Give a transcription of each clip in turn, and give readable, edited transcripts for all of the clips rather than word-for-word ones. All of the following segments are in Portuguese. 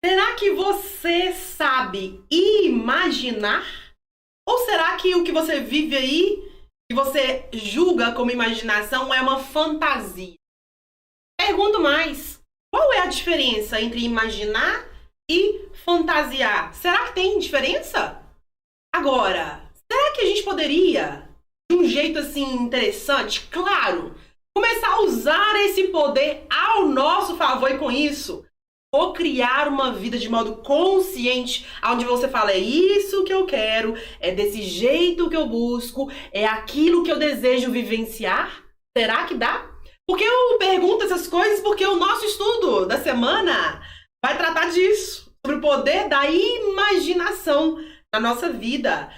Será que você sabe imaginar? Ou será que o que você vive aí, que você julga como imaginação, é uma fantasia? Pergunto mais: qual é a diferença entre imaginar e fantasiar? Será que tem diferença? Agora, será que a gente poderia, de um jeito assim interessante, claro, começar a usar esse poder ao nosso favor e com isso ou criar uma vida de modo consciente, onde você fala, é isso que eu quero, é desse jeito que eu busco, é aquilo que eu desejo vivenciar? Será que dá? Porque eu pergunto essas coisas porque o nosso estudo da semana vai tratar disso, sobre o poder da imaginação na nossa vida.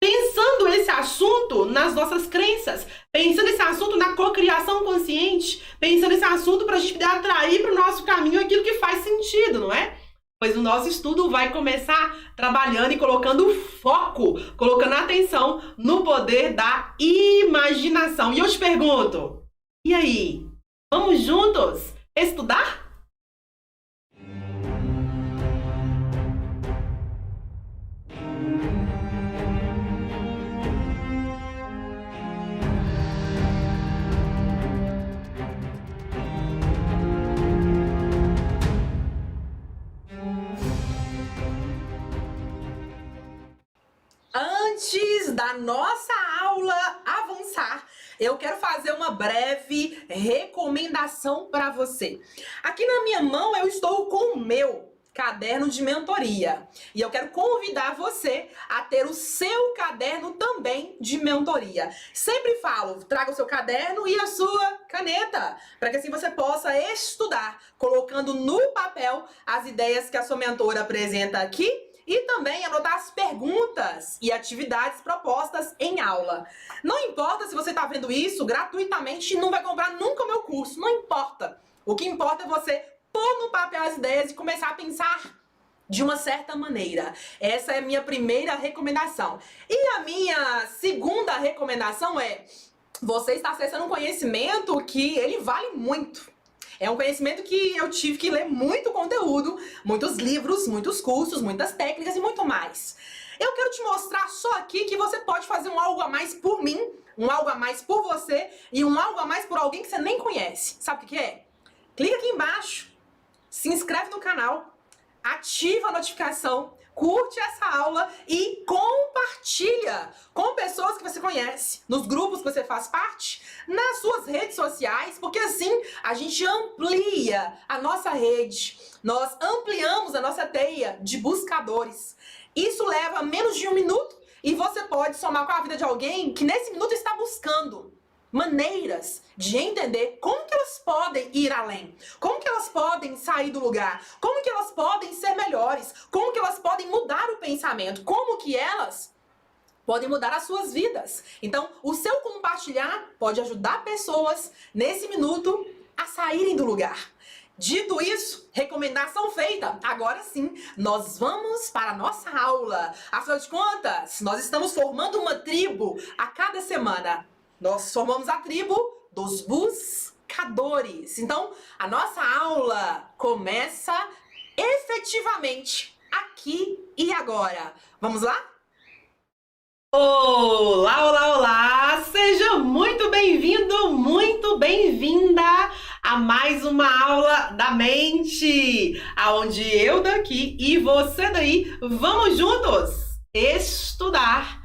Pensando esse assunto nas nossas crenças, pensando esse assunto na cocriação consciente, pensando esse assunto para a gente poder atrair para o nosso caminho aquilo que faz sentido, não é? Pois o nosso estudo vai começar trabalhando e colocando foco, colocando atenção no poder da imaginação. E eu te pergunto, e aí, vamos juntos estudar? Antes da nossa aula avançar, eu quero fazer uma breve recomendação para você. Aqui na minha mão eu estou com o meu caderno de mentoria e eu quero convidar você a ter o seu caderno também de mentoria. Sempre falo, traga o seu caderno e a sua caneta, para que assim você possa estudar, colocando no papel as ideias que a sua mentora apresenta aqui e também anotar as perguntas e atividades propostas em aula. Não importa se você está vendo isso gratuitamente e não vai comprar nunca o meu curso, não importa. O que importa é você pôr no papel as ideias e começar a pensar de uma certa maneira. Essa é a minha primeira recomendação. E a minha segunda recomendação é: você está acessando um conhecimento que ele vale muito. É um conhecimento que eu tive que ler muito conteúdo, muitos livros, muitos cursos, muitas técnicas e muito mais. Eu quero te mostrar só aqui que você pode fazer um algo a mais por mim, um algo a mais por você e um algo a mais por alguém que você nem conhece. Sabe o que é? Clica aqui embaixo, se inscreve no canal, ativa a notificação, curte essa aula e compartilha com pessoas que você conhece, nos grupos que você faz parte, nas suas redes sociais, porque assim a gente amplia a nossa rede, nós ampliamos a nossa teia de buscadores. Isso leva menos de 1 minuto e você pode somar com a vida de alguém que nesse minuto está buscando maneiras de entender como que elas podem ir além, como que elas podem sair do lugar, como que elas podem ser melhores, como que elas podem mudar o pensamento, como que elas podem mudar as suas vidas. Então, o seu compartilhar pode ajudar pessoas nesse minuto a saírem do lugar. Dito isso, recomendação feita, agora sim, nós vamos para a nossa aula. Afinal de contas, nós estamos formando uma tribo a cada semana. Nós formamos a tribo dos buscadores. Então, a nossa aula começa efetivamente aqui e agora. Vamos lá? Olá, olá, olá! Seja muito bem-vindo, muito bem-vinda a mais uma aula da mente, aonde eu daqui e você daí vamos juntos estudar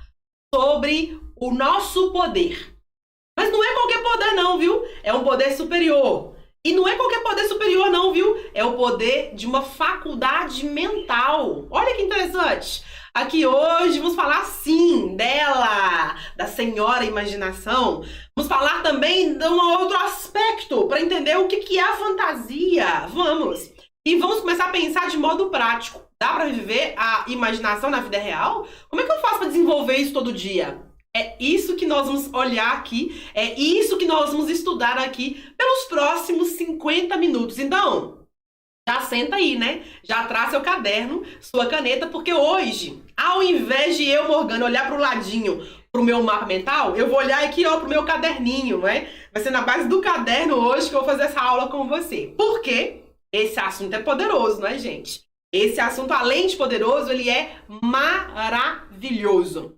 sobre o nosso poder. Mas não é qualquer poder não, viu? É um poder superior. E não é qualquer poder superior não, viu? É o poder de uma faculdade mental. Olha que interessante. Aqui hoje vamos falar sim dela, da senhora imaginação. Vamos falar também de um outro aspecto para entender o que é a fantasia. Vamos! E vamos começar a pensar de modo prático. Dá para viver a imaginação na vida real? Como é que eu faço para desenvolver isso todo dia? É isso que nós vamos olhar aqui, é isso que nós vamos estudar aqui pelos próximos 50 minutos. Então, já senta aí, né? Já traz seu caderno, sua caneta, porque hoje, ao invés de eu, Morgana, olhar para o ladinho, para o meu mapa mental, eu vou olhar aqui, ó, para o meu caderninho, não é? Vai ser na base do caderno hoje que eu vou fazer essa aula com você. Por quê? Esse assunto é poderoso, não é, gente? Esse assunto, além de poderoso, ele é maravilhoso.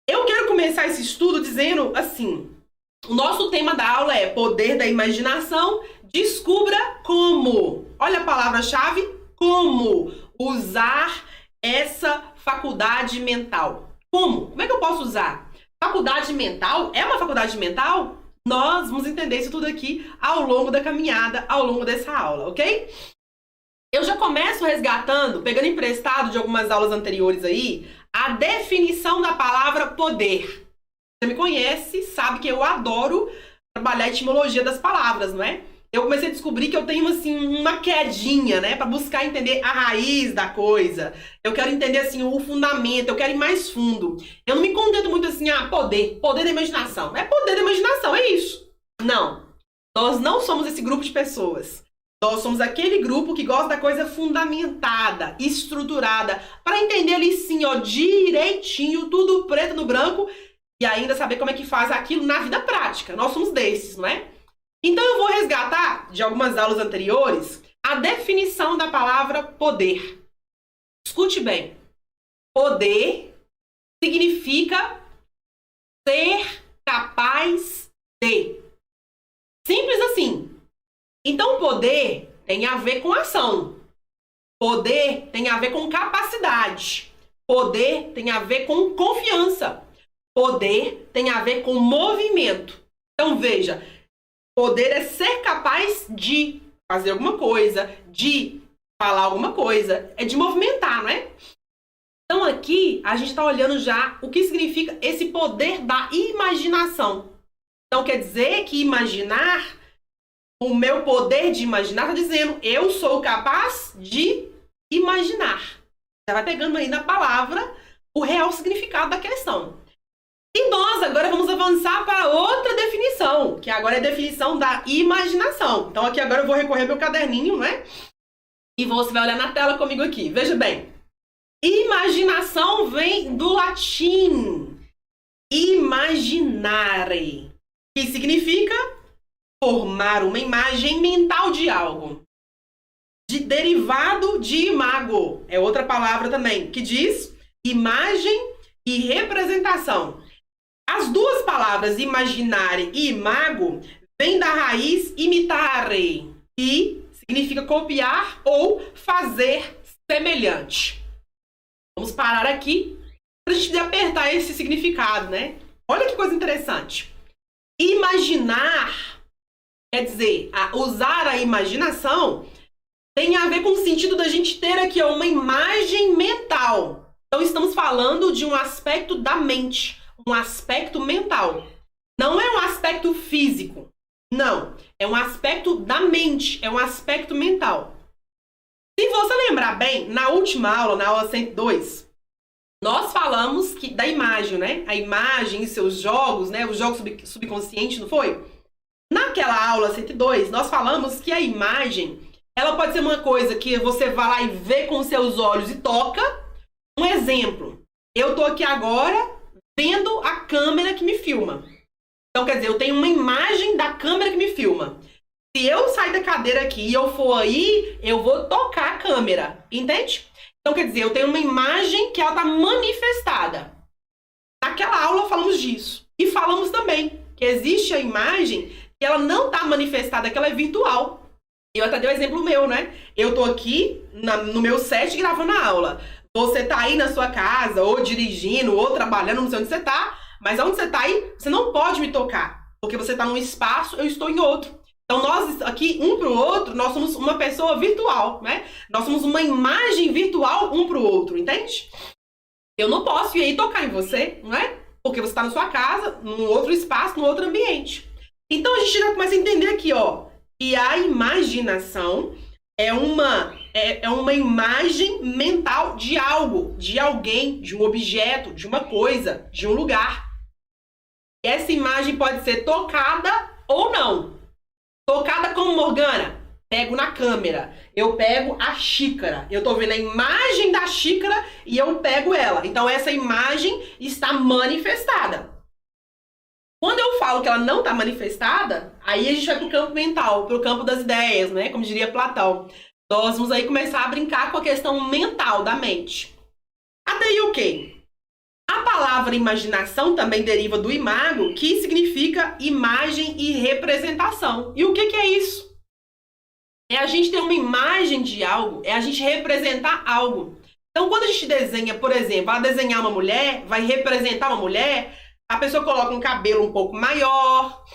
Eu quero começar esse estudo dizendo assim, o nosso tema da aula é poder da imaginação, descubra como. Olha a palavra-chave, como usar essa faculdade mental. Como? Como é que eu posso usar? Faculdade mental? É uma faculdade mental? Nós vamos entender isso tudo aqui ao longo da caminhada, ao longo dessa aula, ok? Eu já começo resgatando, pegando emprestado de algumas aulas anteriores aí, a definição da palavra poder. Você me conhece, sabe que eu adoro trabalhar a etimologia das palavras, não é? Eu comecei a descobrir que eu tenho, assim, uma quedinha, né? Pra buscar entender a raiz da coisa. Eu quero entender, assim, o fundamento, eu quero ir mais fundo. Eu não me contento muito assim, poder da imaginação. É poder da imaginação, é isso. Não. Nós não somos esse grupo de pessoas. Nós somos aquele grupo que gosta da coisa fundamentada, estruturada, para entender ali sim, ó, direitinho, tudo preto no branco, e ainda saber como é que faz aquilo na vida prática. Nós somos desses, não é? Então eu vou resgatar, de algumas aulas anteriores, a definição da palavra poder. Escute bem. Poder significa ser capaz de. Simples assim. Então, poder tem a ver com ação. Poder tem a ver com capacidade. Poder tem a ver com confiança. Poder tem a ver com movimento. Então, veja, poder é ser capaz de fazer alguma coisa, de falar alguma coisa, é de movimentar, não é? Então, aqui, a gente está olhando já o que significa esse poder da imaginação. Então, quer dizer que imaginar... O meu poder de imaginar está dizendo, eu sou capaz de imaginar. Já vai pegando aí na palavra o real significado da questão. E nós agora vamos avançar para outra definição, que agora é a definição da imaginação. Então aqui agora eu vou recorrer ao meu caderninho, não é? E você vai olhar na tela comigo aqui. Veja bem. Imaginação vem do latim imaginare, que significa formar uma imagem mental de algo. Derivado de imago. É outra palavra também, que diz imagem e representação. As duas palavras imaginare e imago vêm da raiz imitare, que significa copiar ou fazer semelhante. Vamos parar aqui para a gente apertar esse significado, né? Olha que coisa interessante. Imaginar, quer dizer, usar a imaginação tem a ver com o sentido da gente ter aqui uma imagem mental. Então, estamos falando de um aspecto da mente, um aspecto mental. Não é um aspecto físico, não. É um aspecto da mente, é um aspecto mental. Se você lembrar bem, na última aula, na aula 102, nós falamos da imagem, né? A imagem e seus jogos, né? Os jogos subconscientes, não foi? Naquela aula 102, nós falamos que a imagem, ela pode ser uma coisa que você vai lá e vê com seus olhos e toca. Um exemplo, eu tô aqui agora vendo a câmera que me filma. Então, quer dizer, eu tenho uma imagem da câmera que me filma. Se eu sair da cadeira aqui e eu for aí, eu vou tocar a câmera, entende? Então, quer dizer, eu tenho uma imagem que ela tá manifestada. Naquela aula falamos disso. E falamos também que existe a imagem que ela não tá manifestada, que ela é virtual. Eu até dei um exemplo meu, né? Eu tô aqui no meu set gravando a aula. Você tá aí na sua casa, ou dirigindo, ou trabalhando, não sei onde você tá, mas onde você tá aí, você não pode me tocar, porque você tá num espaço, eu estou em outro. Então, nós aqui, um pro outro, nós somos uma pessoa virtual, né? Nós somos uma imagem virtual um pro outro, entende? Eu não posso ir aí tocar em você, não é? Porque você tá na sua casa, num outro espaço, num outro ambiente. Então, a gente já começa a entender aqui, ó, que a imaginação é uma imagem mental de algo, de alguém, de um objeto, de uma coisa, de um lugar. E essa imagem pode ser tocada ou não. Tocada como, Morgana? Pego na câmera. Eu pego a xícara. Eu tô vendo a imagem da xícara e eu pego ela. Então, essa imagem está manifestada. Quando eu falo que ela não está manifestada, aí a gente vai para o campo mental, para o campo das ideias, né? Como diria Platão. nós vamos aí começar a brincar com a questão mental da mente. Até aí, ok. A palavra imaginação também deriva do imago, que significa imagem e representação. E o que é isso? É a gente ter uma imagem de algo, é a gente representar algo. Então, quando a gente desenha, por exemplo, ela desenhar uma mulher, vai representar uma mulher, a pessoa coloca um cabelo um pouco maior,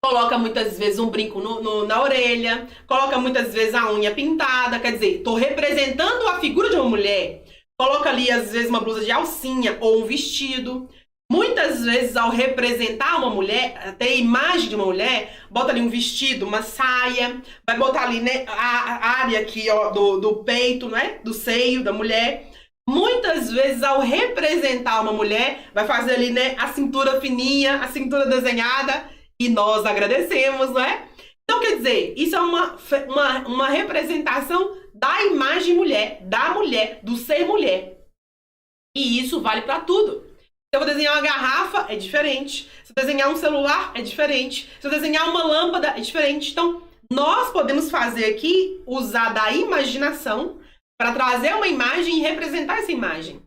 coloca muitas vezes um brinco na orelha, coloca muitas vezes a unha pintada, quer dizer, estou representando a figura de uma mulher. Coloca ali, às vezes, uma blusa de alcinha ou um vestido. Muitas vezes, ao representar uma mulher, ter a imagem de uma mulher, bota ali um vestido, uma saia, vai botar ali, né, a área aqui, ó, do peito, né, do seio da mulher. Muitas vezes, ao representar uma mulher, vai fazer ali, né, a cintura fininha, a cintura desenhada, e nós agradecemos, não é? Então, quer dizer, isso é uma representação da imagem mulher, da mulher, do ser mulher. E isso vale para tudo. Se eu vou desenhar uma garrafa, é diferente. Se eu desenhar um celular, é diferente. Se eu desenhar uma lâmpada, é diferente. Então, nós podemos fazer aqui, usar da imaginação para trazer uma imagem e representar essa imagem.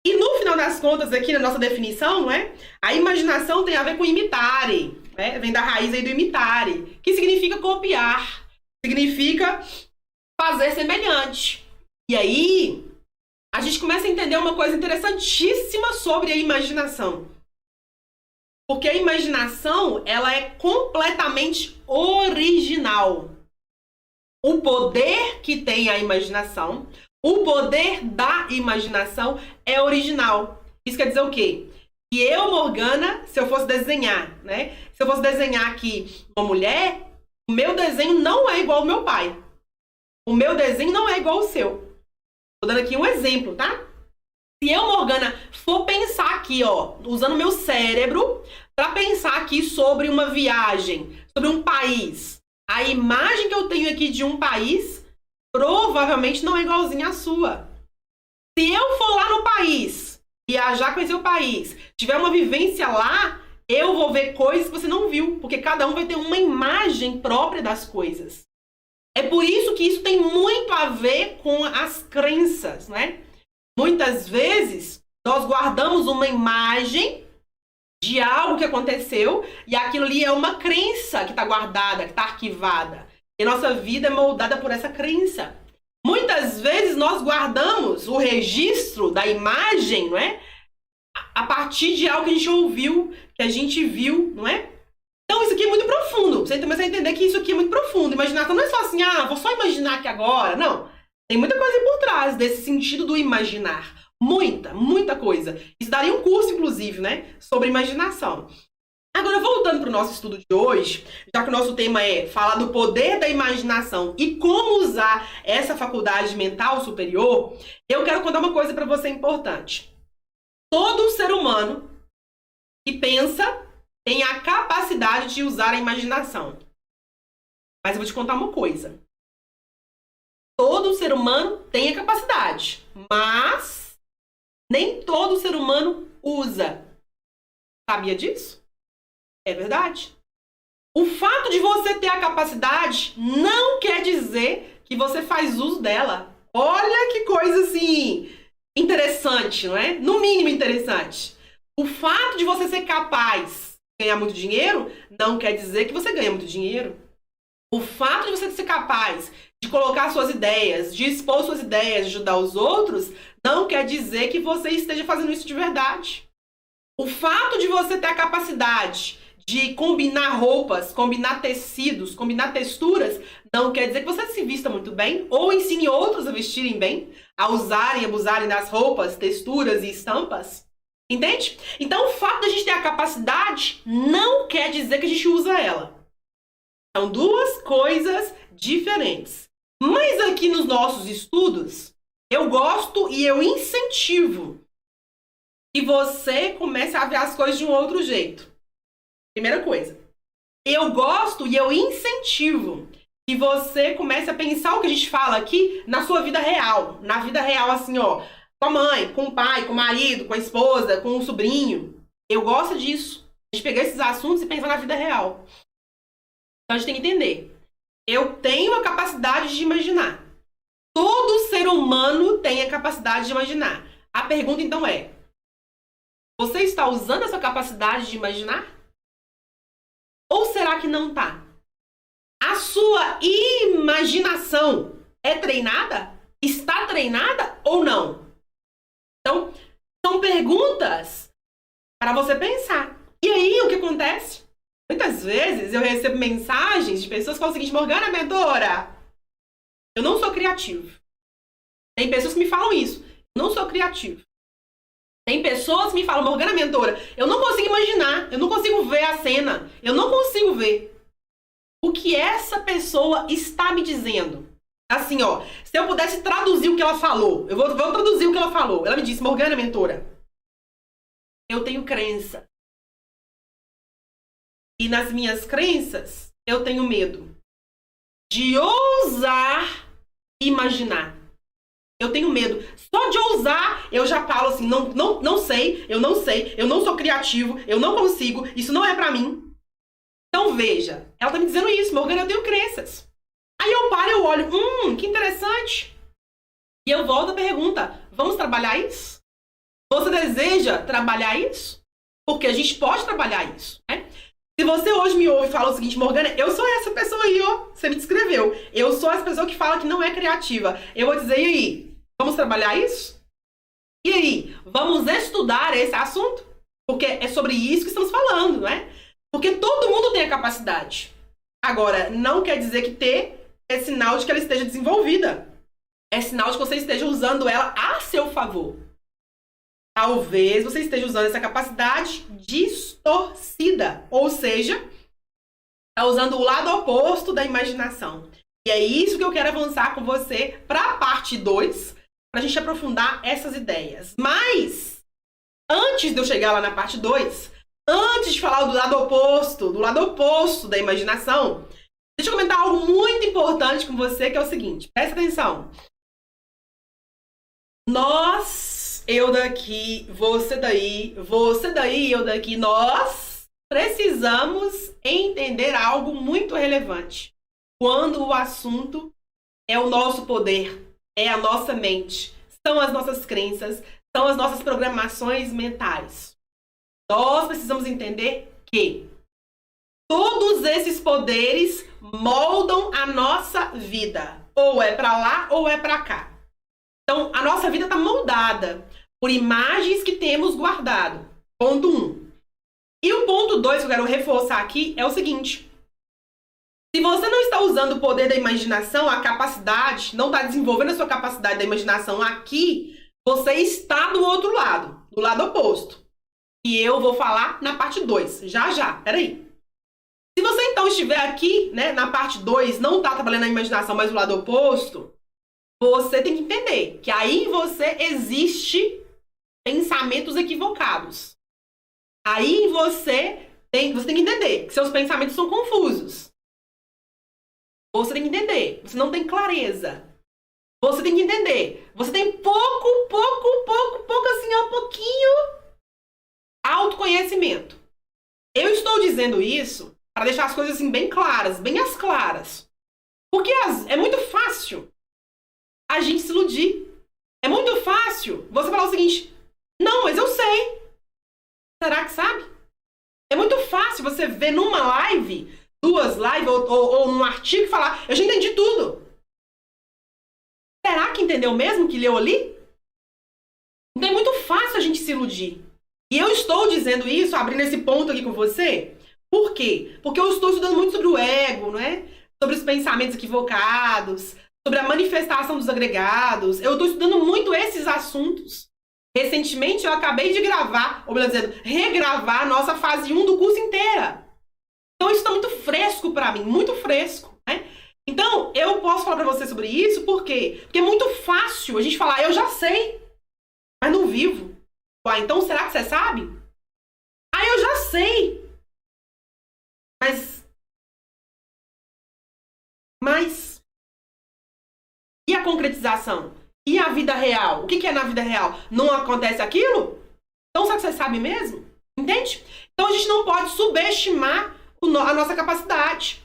E no final das contas, aqui na nossa definição, não é? A imaginação tem a ver com imitare, né? Vem da raiz aí do imitare, que significa copiar, significa fazer semelhante. E aí, a gente começa a entender uma coisa interessantíssima sobre a imaginação. Porque a imaginação, ela é completamente original. O poder que tem a imaginação, o poder da imaginação é original. Isso quer dizer o quê? Que eu, Morgana, se eu fosse desenhar, né? Se eu fosse desenhar aqui uma mulher, o meu desenho não é igual ao meu pai. O meu desenho não é igual ao seu. Tô dando aqui um exemplo, tá? Se eu, Morgana, for pensar aqui, ó, usando meu cérebro para pensar aqui sobre uma viagem, sobre um país, a imagem que eu tenho aqui de um país provavelmente não é igualzinha à sua. Se eu for lá no país, viajar, conhecer o país, tiver uma vivência lá, eu vou ver coisas que você não viu, porque cada um vai ter uma imagem própria das coisas. É por isso que isso tem muito a ver com as crenças, né? Muitas vezes, nós guardamos uma imagem de algo que aconteceu e aquilo ali é uma crença que está guardada, que está arquivada. E a nossa vida é moldada por essa crença. Muitas vezes, nós guardamos o registro da imagem, não é? A partir de algo que a gente ouviu, que a gente viu, não é? Então, isso aqui é muito profundo. Você começa a entender que isso aqui é muito profundo. Imaginação não é só assim, vou só imaginar aqui agora. Não. Tem muita coisa por trás desse sentido do imaginar. Muita coisa. Isso daria um curso, inclusive, né? Sobre imaginação. Agora, voltando para o nosso estudo de hoje, já que o nosso tema é falar do poder da imaginação e como usar essa faculdade mental superior, eu quero contar uma coisa para você importante. Todo ser humano que pensa tem a capacidade de usar a imaginação. Mas eu vou te contar uma coisa. Todo ser humano tem a capacidade, mas nem todo ser humano usa. Sabia disso? É verdade. O fato de você ter a capacidade não quer dizer que você faz uso dela. Olha que coisa assim interessante, não é? No mínimo interessante. O fato de você ser capaz ganhar muito dinheiro não quer dizer que você ganha muito dinheiro. O fato de você ser capaz de colocar suas ideias, de expor suas ideias, de ajudar os outros, não quer dizer que você esteja fazendo isso de verdade. O fato de você ter a capacidade de combinar roupas, combinar tecidos, combinar texturas, não quer dizer que você se vista muito bem ou ensine outros a vestirem bem, a usarem e abusarem das roupas, texturas e estampas. Entende? Então, o fato de a gente ter a capacidade não quer dizer que a gente usa ela. São duas coisas diferentes. Mas aqui nos nossos estudos, eu gosto e eu incentivo que você comece a ver as coisas de um outro jeito. Primeira coisa. Eu gosto e eu incentivo que você comece a pensar o que a gente fala aqui na sua vida real. Na vida real, assim, ó. Com a mãe, com o pai, com o marido, com a esposa, com o sobrinho. Eu gosto disso. A gente pegar esses assuntos e pensar na vida real. Então a gente tem que entender. Eu tenho a capacidade de imaginar. Todo ser humano tem a capacidade de imaginar. A pergunta, então, é: você está usando essa capacidade de imaginar? Ou será que não está? A sua imaginação é treinada? Está treinada ou não? Então, são perguntas para você pensar. E aí, o que acontece? Muitas vezes eu recebo mensagens de pessoas que falam o seguinte: Morgana, mentora, eu não sou criativo. Tem pessoas que me falam isso. Eu não sou criativo. Tem pessoas que me falam: Morgana, mentora, eu não consigo imaginar. Eu não consigo ver a cena. Eu não consigo ver. O que essa pessoa está me dizendo? Assim, ó, se eu pudesse traduzir o que ela falou, eu vou traduzir o que ela falou. Ela me disse: Morgana, mentora, eu tenho crença. E nas minhas crenças, eu tenho medo de ousar imaginar. Eu tenho medo. Só de ousar, eu já falo assim: não sei, eu não sou criativo, eu não consigo, isso não é pra mim. Então veja, ela tá me dizendo isso: Morgana, eu tenho crenças. Aí eu paro e eu olho: que interessante. E eu volto à pergunta: vamos trabalhar isso? Você deseja trabalhar isso? Porque a gente pode trabalhar isso, né? Se você hoje me ouve e fala o seguinte: Morgana, eu sou essa pessoa aí, ó. Você me descreveu. Eu sou essa pessoa que fala que não é criativa. Eu vou dizer: e aí? Vamos trabalhar isso? E aí? Vamos estudar esse assunto? Porque é sobre isso que estamos falando, não é? Porque todo mundo tem a capacidade. Agora, não quer dizer que ter é sinal de que ela esteja desenvolvida. É sinal de que você esteja usando ela a seu favor. Talvez você esteja usando essa capacidade distorcida. Ou seja, está usando o lado oposto da imaginação. E é isso que eu quero avançar com você para a parte 2, para a gente aprofundar essas ideias. Mas, antes de eu chegar lá na parte 2, antes de falar do lado oposto da imaginação, deixa eu comentar algo muito importante com você, que é o seguinte: presta atenção. Eu daqui, você daí, eu daqui, nós precisamos entender algo muito relevante. Quando o assunto é o nosso poder, é a nossa mente, são as nossas crenças, são as nossas programações mentais. Nós precisamos entender que todos esses poderes moldam a nossa vida. Ou é para lá ou é para cá. Então, a nossa vida está moldada por imagens que temos guardado. Ponto 1. E o ponto 2 que eu quero reforçar aqui é o seguinte: se você não está usando o poder da imaginação, a capacidade, não está desenvolvendo a sua capacidade da imaginação aqui, você está do outro lado, do lado oposto. E eu vou falar na parte 2, já, peraí. Se você então estiver aqui, né, na parte 2, não está trabalhando a imaginação, mas o lado oposto, você tem que entender que aí em você existe pensamentos equivocados. Aí em você tem que entender que seus pensamentos são confusos. Você tem que entender, você não tem clareza. Você tem que entender, você tem pouco assim, ó, pouquinho autoconhecimento. Eu estou dizendo isso para deixar as coisas assim bem claras, bem às claras. Porque é muito fácil a gente se iludir. É muito fácil você falar o seguinte: não, mas eu sei. Será que sabe? É muito fácil você ver numa live, 2 lives ou num artigo e falar: eu já entendi tudo. Será que entendeu mesmo que leu ali? Então é muito fácil a gente se iludir. E eu estou dizendo isso, abrindo esse ponto aqui com você. Por quê? Porque eu estou estudando muito sobre o ego, não é? Sobre os pensamentos equivocados, sobre a manifestação dos agregados. Eu estou estudando muito esses assuntos. Recentemente eu acabei de gravar, ou melhor dizendo, regravar a nossa fase 1 do curso inteira. Então isso está muito fresco para mim, muito fresco, né? Então eu posso falar para você sobre isso, por quê? Porque é muito fácil a gente falar: eu já sei, mas não vivo. Ué, então será que você sabe? Ah, eu já sei. Mas e a concretização? E a vida real? O que é na vida real? Não acontece aquilo? Então será que você sabe mesmo? Entende? Então a gente não pode subestimar a nossa capacidade.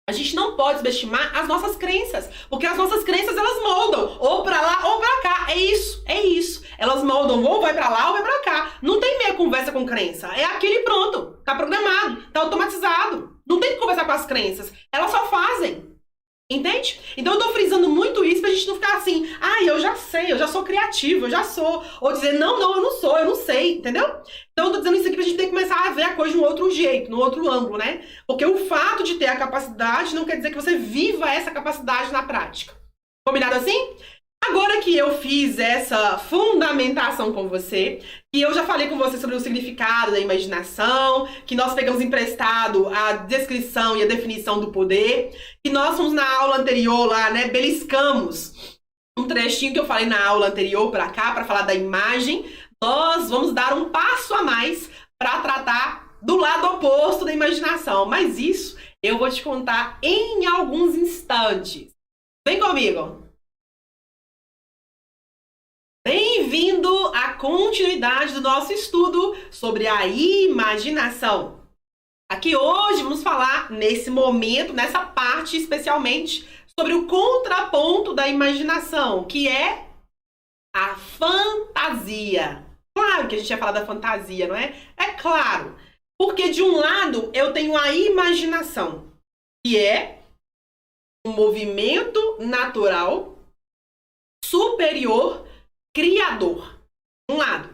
A gente não pode subestimar as nossas crenças, porque as nossas crenças, elas moldam, ou pra lá ou pra cá. É isso. Elas moldam ou vai pra lá ou vai pra cá. Não tem meia conversa com crença. É aquele pronto. Tá programado, tá automatizado. Não tem que conversar com as crenças. Elas só fazem. Entende? Então eu tô frisando muito isso pra gente não ficar assim, eu já sei, eu já sou criativo, eu já sou. Ou dizer, não, eu não sou, eu não sei, entendeu? Então eu tô dizendo isso aqui pra gente ter que começar a ver a coisa de um outro jeito, num outro ângulo, né? Porque o fato de ter a capacidade não quer dizer que você viva essa capacidade na prática. Combinado assim? Agora que eu fiz essa fundamentação com você, e eu já falei com você sobre o significado da imaginação, que nós pegamos emprestado a descrição e a definição do poder, que nós fomos na aula anterior lá, né, beliscamos um trechinho que eu falei na aula anterior para cá, para falar da imagem, nós vamos dar um passo a mais para tratar do lado oposto da imaginação. Mas isso eu vou te contar em alguns instantes. Vem comigo! Bem-vindo à continuidade do nosso estudo sobre a imaginação. Aqui hoje vamos falar, nesse momento, nessa parte especialmente, sobre o contraponto da imaginação, que é a fantasia. Claro que a gente ia falar da fantasia, não é? É claro. Porque de um lado eu tenho a imaginação, que é um movimento natural superior criador, um lado.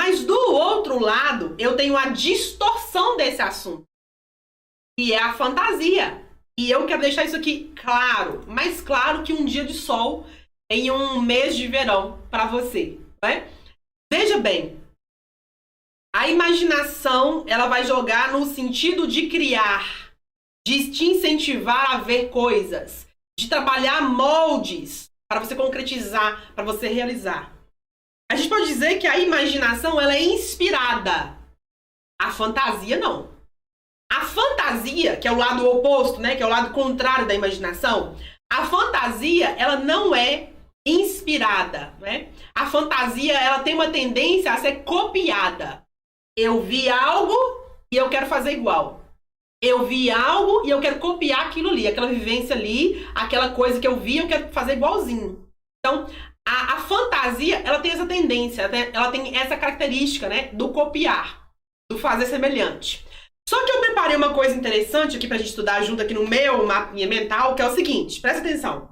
Mas do outro lado, eu tenho a distorção desse assunto, que é a fantasia. E eu quero deixar isso aqui claro, mais claro que um dia de sol em um mês de verão para você, né? Veja bem, a imaginação, ela vai jogar no sentido de criar, de te incentivar a ver coisas, de trabalhar moldes, para você concretizar, para você realizar. A gente pode dizer que a imaginação ela é inspirada. A fantasia não. A fantasia, que é o lado oposto, né, que é o lado contrário da imaginação, a fantasia ela não é inspirada, né? A fantasia ela tem uma tendência a ser copiada. Eu vi algo e eu quero fazer igual. Eu vi algo e eu quero copiar aquilo ali, aquela vivência ali, aquela coisa que eu vi, eu quero fazer igualzinho. Então, a fantasia, ela tem essa tendência, ela tem essa característica, né, do copiar, do fazer semelhante. Só que eu preparei uma coisa interessante aqui pra gente estudar junto aqui no meu mapinha mental, que é o seguinte, presta atenção.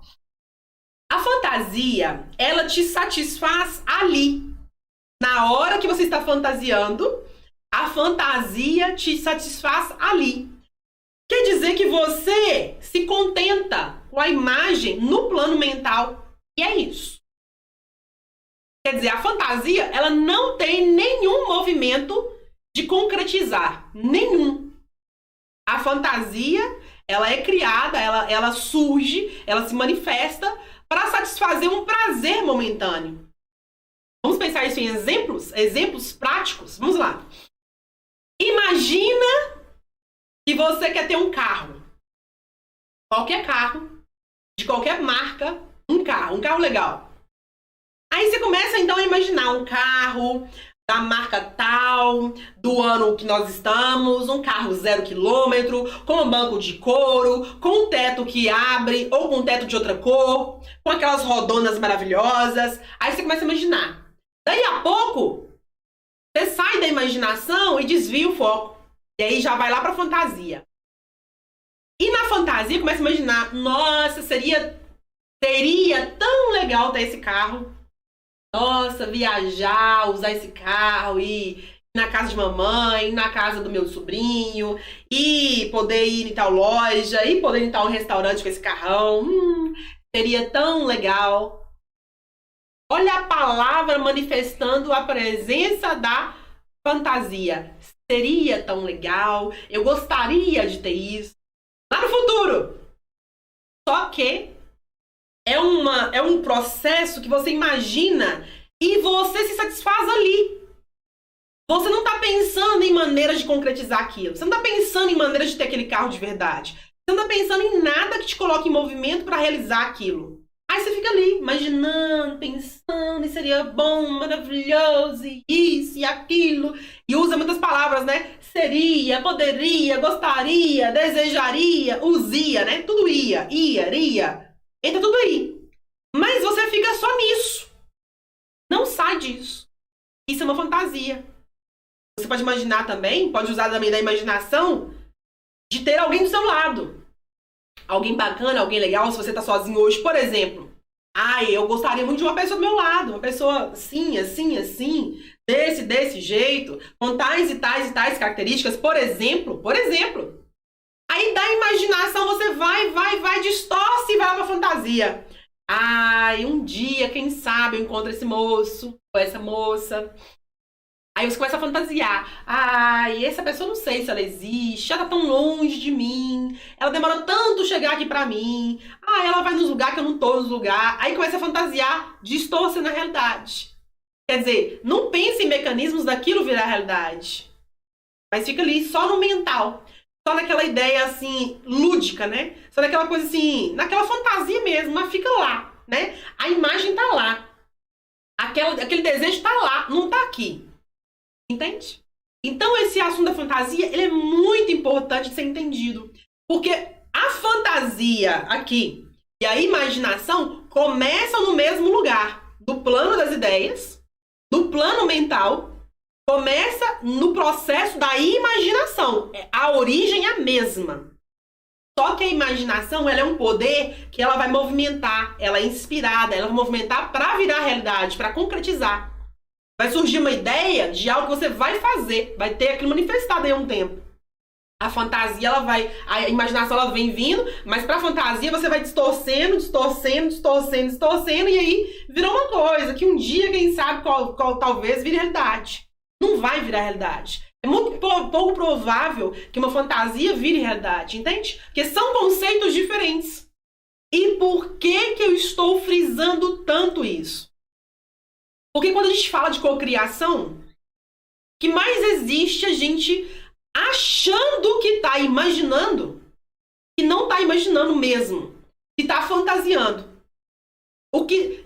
A fantasia, ela te satisfaz ali. Na hora que você está fantasiando, a fantasia te satisfaz ali. Quer dizer que você se contenta com a imagem no plano mental. E é isso. Quer dizer, a fantasia, ela não tem nenhum movimento de concretizar. Nenhum. A fantasia, ela é criada, ela surge, ela se manifesta para satisfazer um prazer momentâneo. Vamos pensar isso em exemplos práticos? Vamos lá. Imagina que você quer ter um carro. Qualquer carro, de qualquer marca, um carro legal. Aí você começa então a imaginar um carro da marca tal, do ano que nós estamos, um carro 0 quilômetro, com um banco de couro, com um teto que abre, ou com um teto de outra cor, com aquelas rodonas maravilhosas. Aí você começa a imaginar. Daí a pouco, você sai da imaginação e desvia o foco. E aí já vai lá pra fantasia. E na fantasia começa a imaginar, nossa, seria tão legal ter esse carro. Nossa, viajar, usar esse carro, ir na casa de mamãe, na casa do meu sobrinho, e poder ir em tal loja, e poder ir em tal restaurante com esse carrão. Seria tão legal. Olha a palavra manifestando a presença da fantasia. Seria tão legal, eu gostaria de ter isso. Lá no futuro. Só que é um processo que você imagina e você se satisfaz ali. Você não está pensando em maneiras de concretizar aquilo. Você não está pensando em maneiras de ter aquele carro de verdade. Você não está pensando em nada que te coloque em movimento para realizar aquilo. Aí você fica ali, imaginando, pensando, e seria bom, maravilhoso, e isso e aquilo. E usa muitas palavras, né? Seria, poderia, gostaria, desejaria, usia, né? Tudo iria. Entra tudo aí. Mas você fica só nisso. Não sai disso. Isso é uma fantasia. Você pode imaginar também, pode usar também da imaginação de ter alguém do seu lado. Alguém bacana, alguém legal, se você tá sozinho hoje, por exemplo. Eu gostaria muito de uma pessoa do meu lado. Uma pessoa assim, desse jeito, com tais e tais características, por exemplo. Aí da imaginação você vai, distorce e vai pra fantasia. Um dia, quem sabe, eu encontro esse moço ou essa moça. Aí você começa a fantasiar. Essa pessoa não sei se ela existe, ela tá tão longe de mim, ela demora tanto chegar aqui pra mim. Ela vai nos lugares que eu não tô nos lugares. Aí começa a fantasiar, distorcendo a realidade. Quer dizer, não pense em mecanismos daquilo virar realidade. Mas fica ali só no mental. Só naquela ideia, assim, lúdica, né? Só naquela coisa, assim, naquela fantasia mesmo, mas fica lá, né? A imagem tá lá. Aquele desejo tá lá, não tá aqui. Entende? Então, esse assunto da fantasia, ele é muito importante de ser entendido. Porque a fantasia aqui e a imaginação começam no mesmo lugar. Do plano das ideias, do plano mental, começa no processo da imaginação. A origem é a mesma. Só que a imaginação, ela é um poder que ela vai movimentar, ela é inspirada, ela vai movimentar para virar realidade, para concretizar. Vai surgir uma ideia de algo que você vai fazer, vai ter aquilo manifestado em um tempo. A fantasia, a imaginação, ela vem vindo, mas pra fantasia você vai distorcendo, e aí virou uma coisa que um dia, quem sabe, qual talvez vire realidade. Não vai virar realidade. É muito pouco provável que uma fantasia vire realidade, entende? Porque são conceitos diferentes. E por que eu estou frisando tanto isso? Porque quando a gente fala de cocriação, o que mais existe a gente achando que tá imaginando e não tá imaginando mesmo, que tá fantasiando. O que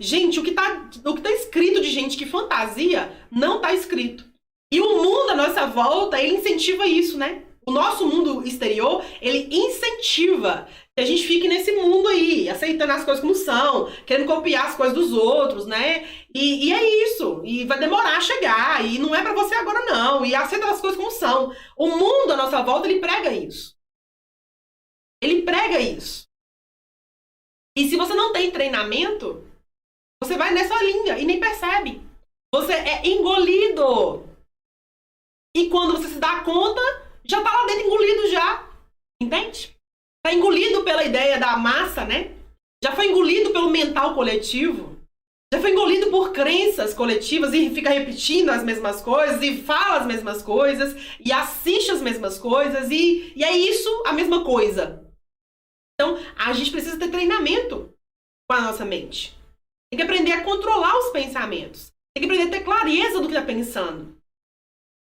tá escrito de gente que fantasia não tá escrito. E o mundo à nossa volta, ele incentiva isso, né? O nosso mundo exterior, ele incentiva que a gente fique nesse mundo aí, aceitando as coisas como são, querendo copiar as coisas dos outros, né? E é isso. E vai demorar a chegar. E não é pra você agora, não. E aceita as coisas como são. O mundo à nossa volta, ele prega isso. Ele prega isso. E se você não tem treinamento, você vai nessa linha e nem percebe. Você é engolido. E quando você se dá conta, já tá lá dentro engolido já. Entende? Tá engolido pela ideia da massa, né? Já foi engolido pelo mental coletivo. Já foi engolido por crenças coletivas e fica repetindo as mesmas coisas e fala as mesmas coisas e assiste as mesmas coisas e é isso a mesma coisa. Então, a gente precisa ter treinamento com a nossa mente. Tem que aprender a controlar os pensamentos. Tem que aprender a ter clareza do que está pensando.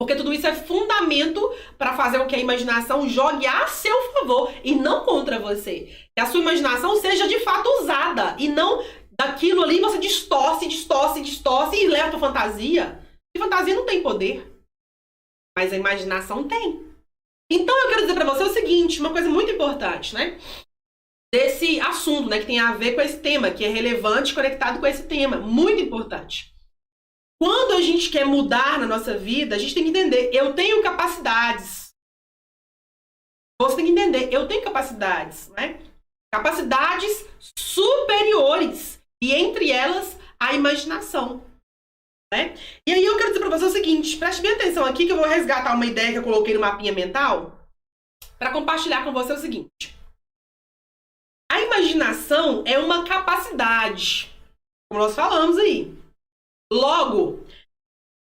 Porque tudo isso é fundamento para fazer com que a imaginação jogue a seu favor e não contra você. Que a sua imaginação seja de fato usada e não daquilo ali você distorce e leva para fantasia. E fantasia não tem poder, mas a imaginação tem. Então eu quero dizer para você o seguinte, uma coisa muito importante, né? Desse assunto, né, que tem a ver com esse tema, que é relevante, conectado com esse tema, muito importante. Quando a gente quer mudar na nossa vida, a gente tem que entender, eu tenho capacidades. Você tem que entender, eu tenho capacidades, né? Capacidades superiores. E entre elas, a imaginação. Né? E aí eu quero dizer para você o seguinte, preste bem atenção aqui que eu vou resgatar uma ideia que eu coloquei no mapinha mental para compartilhar com você o seguinte. A imaginação é uma capacidade, como nós falamos aí. Logo,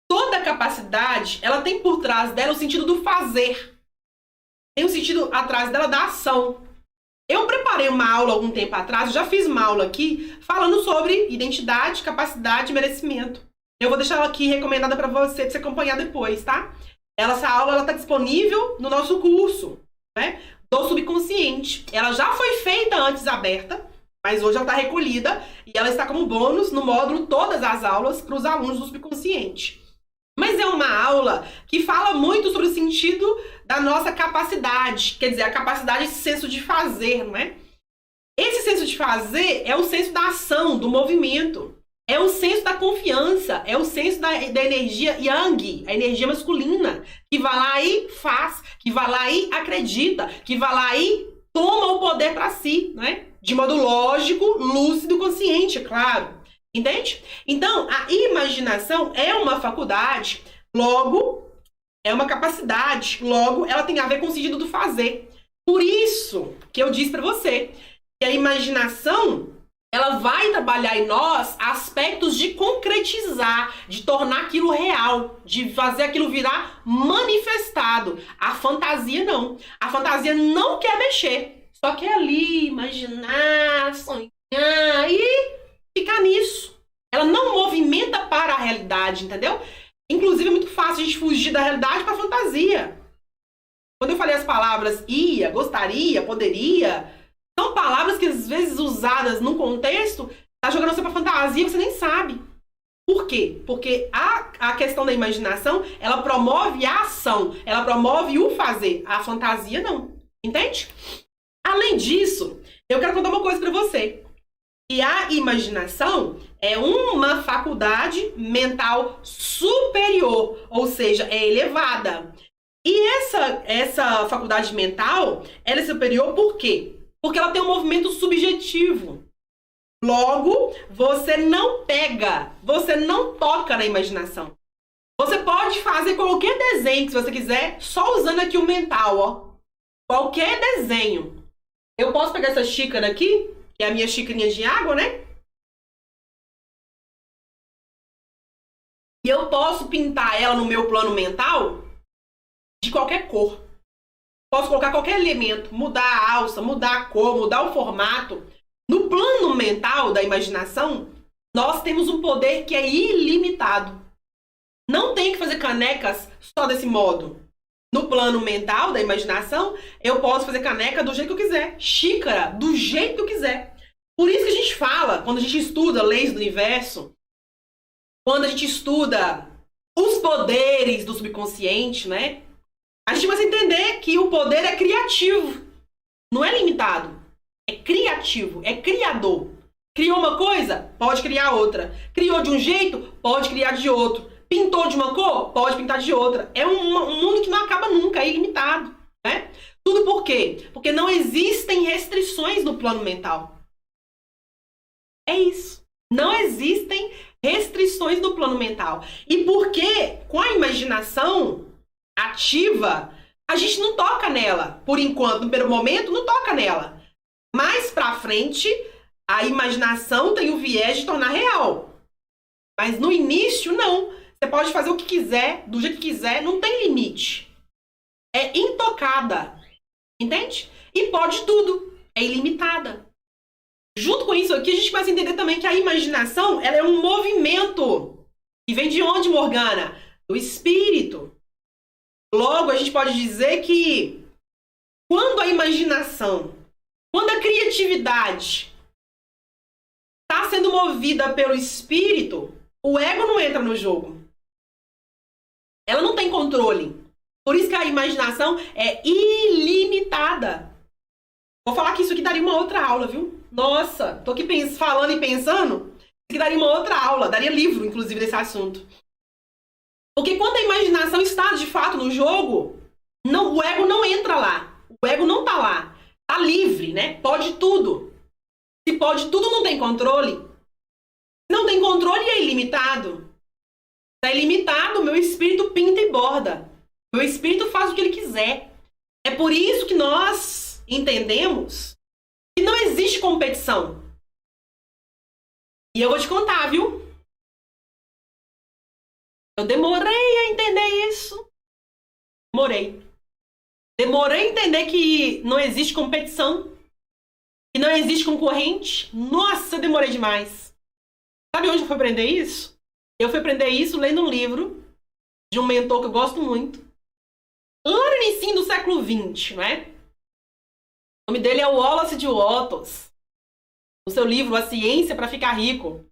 toda capacidade, ela tem por trás dela o sentido do fazer. Tem o sentido atrás dela da ação. Eu preparei uma aula algum tempo atrás, eu já fiz uma aula aqui, falando sobre identidade, capacidade e merecimento. Eu vou deixar ela aqui recomendada para você acompanhar depois, tá? Essa aula ela tá disponível no nosso curso, né? Do subconsciente. Ela já foi feita antes aberta, mas hoje ela está recolhida e ela está como bônus no módulo Todas as Aulas para os alunos do subconsciente. Mas é uma aula que fala muito sobre o sentido da nossa capacidade, quer dizer, a capacidade, esse senso de fazer, não é? Esse senso de fazer é o senso da ação, do movimento. É o senso da confiança, é o senso da energia yang, a energia masculina, que vai lá e faz, que vai lá e acredita, que vai lá e toma o poder para si, né? De modo lógico, lúcido, consciente, claro. Entende? Então, a imaginação é uma faculdade, logo, é uma capacidade, logo, ela tem a ver com o sentido do fazer. Por isso que eu disse para você que a imaginação, ela vai trabalhar em nós aspectos de concretizar, de tornar aquilo real, de fazer aquilo virar manifestado. A fantasia não. A fantasia não quer mexer. Só quer ali imaginar, sonhar e ficar nisso. Ela não movimenta para a realidade, entendeu? Inclusive é muito fácil a gente fugir da realidade para a fantasia. Quando eu falei as palavras ia, gostaria, poderia, são palavras que às vezes usadas num contexto, tá jogando você pra fantasia e você nem sabe. Por quê? Porque a questão da imaginação, ela promove a ação, ela promove o fazer. A fantasia não. Entende? Além disso, eu quero contar uma coisa pra você. E a imaginação é uma faculdade mental superior, ou seja, é elevada. E essa faculdade mental, ela é superior por quê? Porque ela tem um movimento subjetivo. Logo, você não pega, você não toca na imaginação. Você pode fazer qualquer desenho que você quiser, só usando aqui o mental, ó. Qualquer desenho. Eu posso pegar essa xícara aqui, que é a minha xicrinha de água, né? E eu posso pintar ela no meu plano mental de qualquer cor. Posso colocar qualquer elemento, mudar a alça, mudar a cor, mudar o formato. No plano mental da imaginação, nós temos um poder que é ilimitado. Não tem que fazer canecas só desse modo. No plano mental da imaginação, eu posso fazer caneca do jeito que eu quiser. Xícara do jeito que eu quiser. Por isso que a gente fala, quando a gente estuda leis do universo, quando a gente estuda os poderes do subconsciente, né? A gente vai entender que o poder é criativo, não é limitado. É criativo, é criador. Criou uma coisa? Pode criar outra. Criou de um jeito? Pode criar de outro. Pintou de uma cor? Pode pintar de outra. É um mundo que não acaba nunca, é ilimitado. Né? Tudo por quê? Porque não existem restrições no plano mental. É isso. Não existem restrições no plano mental. E porque com a imaginação ativa, a gente não toca nela. Por enquanto, no primeiro momento, não toca nela. Mais pra frente, a imaginação tem o viés de tornar real. Mas no início, não. Você pode fazer o que quiser, do jeito que quiser, não tem limite. É intocada. Entende? E pode tudo. É ilimitada. Junto com isso aqui, a gente vai entender também que a imaginação, ela é um movimento. E vem de onde, Morgana? Do espírito. Logo, a gente pode dizer que quando a imaginação, quando a criatividade está sendo movida pelo espírito, o ego não entra no jogo. Ela não tem controle. Por isso que a imaginação é ilimitada. Vou falar que isso aqui daria uma outra aula, viu? Nossa, tô aqui falando e pensando, isso aqui daria uma outra aula, daria livro, inclusive, desse assunto. Porque quando a imaginação está, de fato, no jogo, não, o ego não entra lá. O ego não tá lá. Tá livre, né? Pode tudo. Se pode tudo, não tem controle. Não tem controle e é ilimitado. Tá ilimitado, meu espírito pinta e borda. Meu espírito faz o que ele quiser. É por isso que nós entendemos que não existe competição. E eu vou te contar, viu? Eu demorei a entender isso. Demorei a entender que não existe competição. Que não existe concorrente. Nossa, eu demorei demais. Sabe onde eu fui aprender isso? Eu fui aprender isso lendo um livro de um mentor que eu gosto muito. Lá no início do século XX, não é? O nome dele é Wallace de Watts. no seu livro A Ciência para Ficar Rico,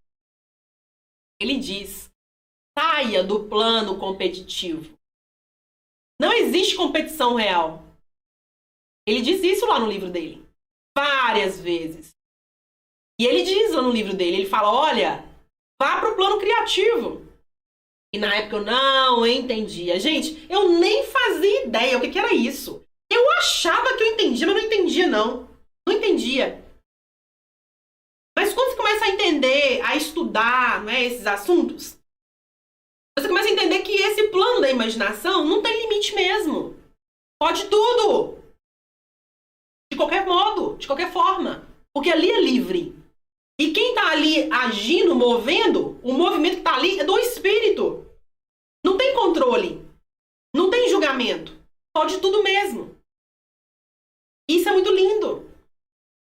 ele diz: saia do plano competitivo. Não existe competição real. Ele diz isso lá no livro dele, várias vezes. E ele diz lá no livro dele, ele fala: olha, vá para o plano criativo. E na época eu não entendia. Gente, eu nem fazia ideia o que era isso. Eu achava que eu entendia, mas não entendia, não. Não entendia. Mas quando você começa a entender, a estudar, né, esses assuntos, você começa a entender que esse plano da imaginação não tem limite mesmo. Pode tudo. De qualquer modo, de qualquer forma. Porque ali é livre. E quem está ali agindo, movendo, o movimento que está ali é do espírito. Não tem controle. Não tem julgamento. Pode tudo mesmo. Isso é muito lindo.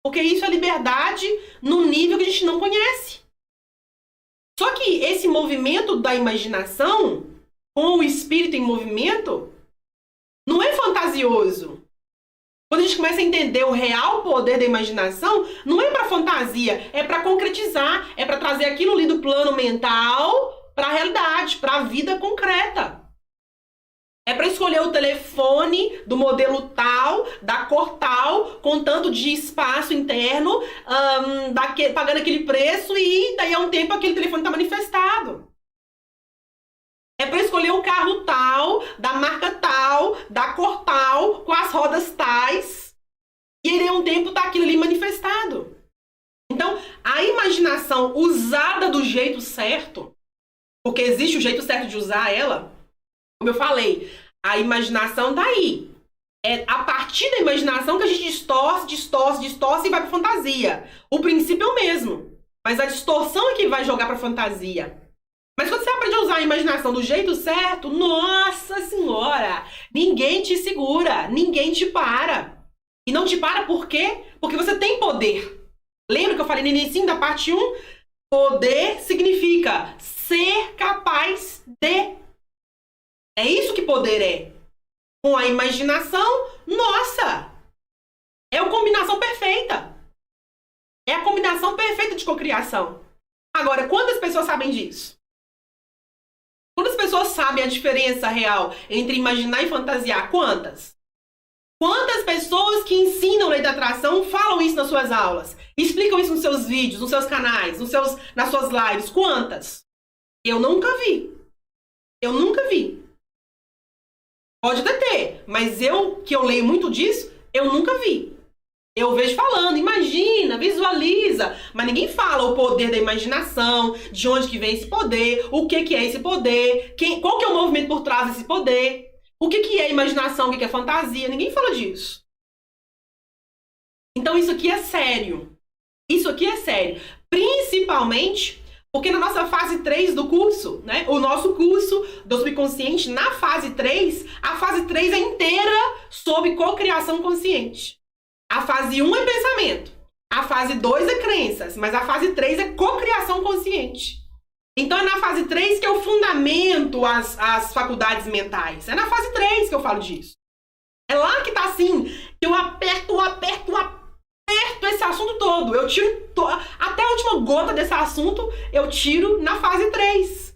Porque isso é liberdade num nível que a gente não conhece. Só que esse movimento da imaginação, com o espírito em movimento, não é fantasioso. Quando a gente começa a entender o real poder da imaginação, não é para fantasia, é para concretizar, é para trazer aquilo ali do plano mental para a realidade, para a vida concreta. É para escolher o telefone do modelo tal, da cor tal, com tanto de espaço interno, pagando aquele preço, e daí a um tempo aquele telefone está manifestado. É para escolher o carro tal, da marca tal, da cor tal, com as rodas tais, e aí a um tempo está aquilo ali manifestado. Então, a imaginação usada do jeito certo, porque existe o jeito certo de usar ela, como eu falei, a imaginação tá aí. É a partir da imaginação que a gente distorce e vai pra fantasia. O princípio é o mesmo, mas a distorção é que vai jogar pra fantasia. Mas quando você aprende a usar a imaginação do jeito certo, nossa senhora, ninguém te segura, ninguém te para. E não te para por quê? Porque você tem poder. Lembra que eu falei no início da parte 1? Poder significa ser capaz de. É isso que poder é. Com a imaginação, nossa! É a combinação perfeita. É a combinação perfeita de cocriação. Agora, quantas pessoas sabem disso? Quantas pessoas sabem a diferença real entre imaginar e fantasiar? Quantas? Quantas pessoas que ensinam lei da atração falam isso nas suas aulas? Explicam isso nos seus vídeos, nos seus canais, nas suas lives? Quantas? Eu nunca vi. Eu nunca vi. Pode até ter, mas que eu leio muito disso, eu nunca vi. Eu vejo falando, imagina, visualiza, mas ninguém fala o poder da imaginação, de onde que vem esse poder, o que é esse poder, qual que é o movimento por trás desse poder, o que é imaginação, o que é fantasia, ninguém fala disso. Então isso aqui é sério. Isso aqui é sério. Principalmente porque na nossa fase 3 do curso, né? O nosso curso do subconsciente, na fase 3, a fase 3 é inteira sobre cocriação consciente. A fase 1 é pensamento. A fase 2 é crenças. Mas a fase 3 é cocriação consciente. Então é na fase 3 que eu fundamento as faculdades mentais. É na fase 3 que eu falo disso. É lá que tá assim, que eu aperto esse assunto todo. Eu tiro até a última gota desse assunto, eu tiro na fase 3.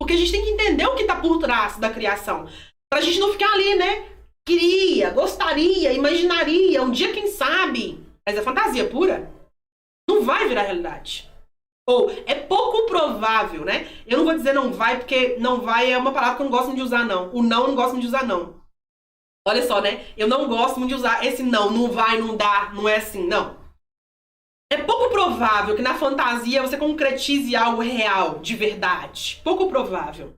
Porque a gente tem que entender o que tá por trás da criação. Pra gente não ficar ali, né? Queria, gostaria, imaginaria, um dia quem sabe. Mas é fantasia pura. Não vai virar realidade. Ou é pouco provável, né? Eu não vou dizer não vai, porque não vai é uma palavra que eu não gosto muito de usar, não. O não eu não gosto muito de usar, não. Olha só, né? Eu não gosto muito de usar esse não vai, não dá, não é assim, não. É pouco provável que na fantasia você concretize algo real, de verdade. Pouco provável.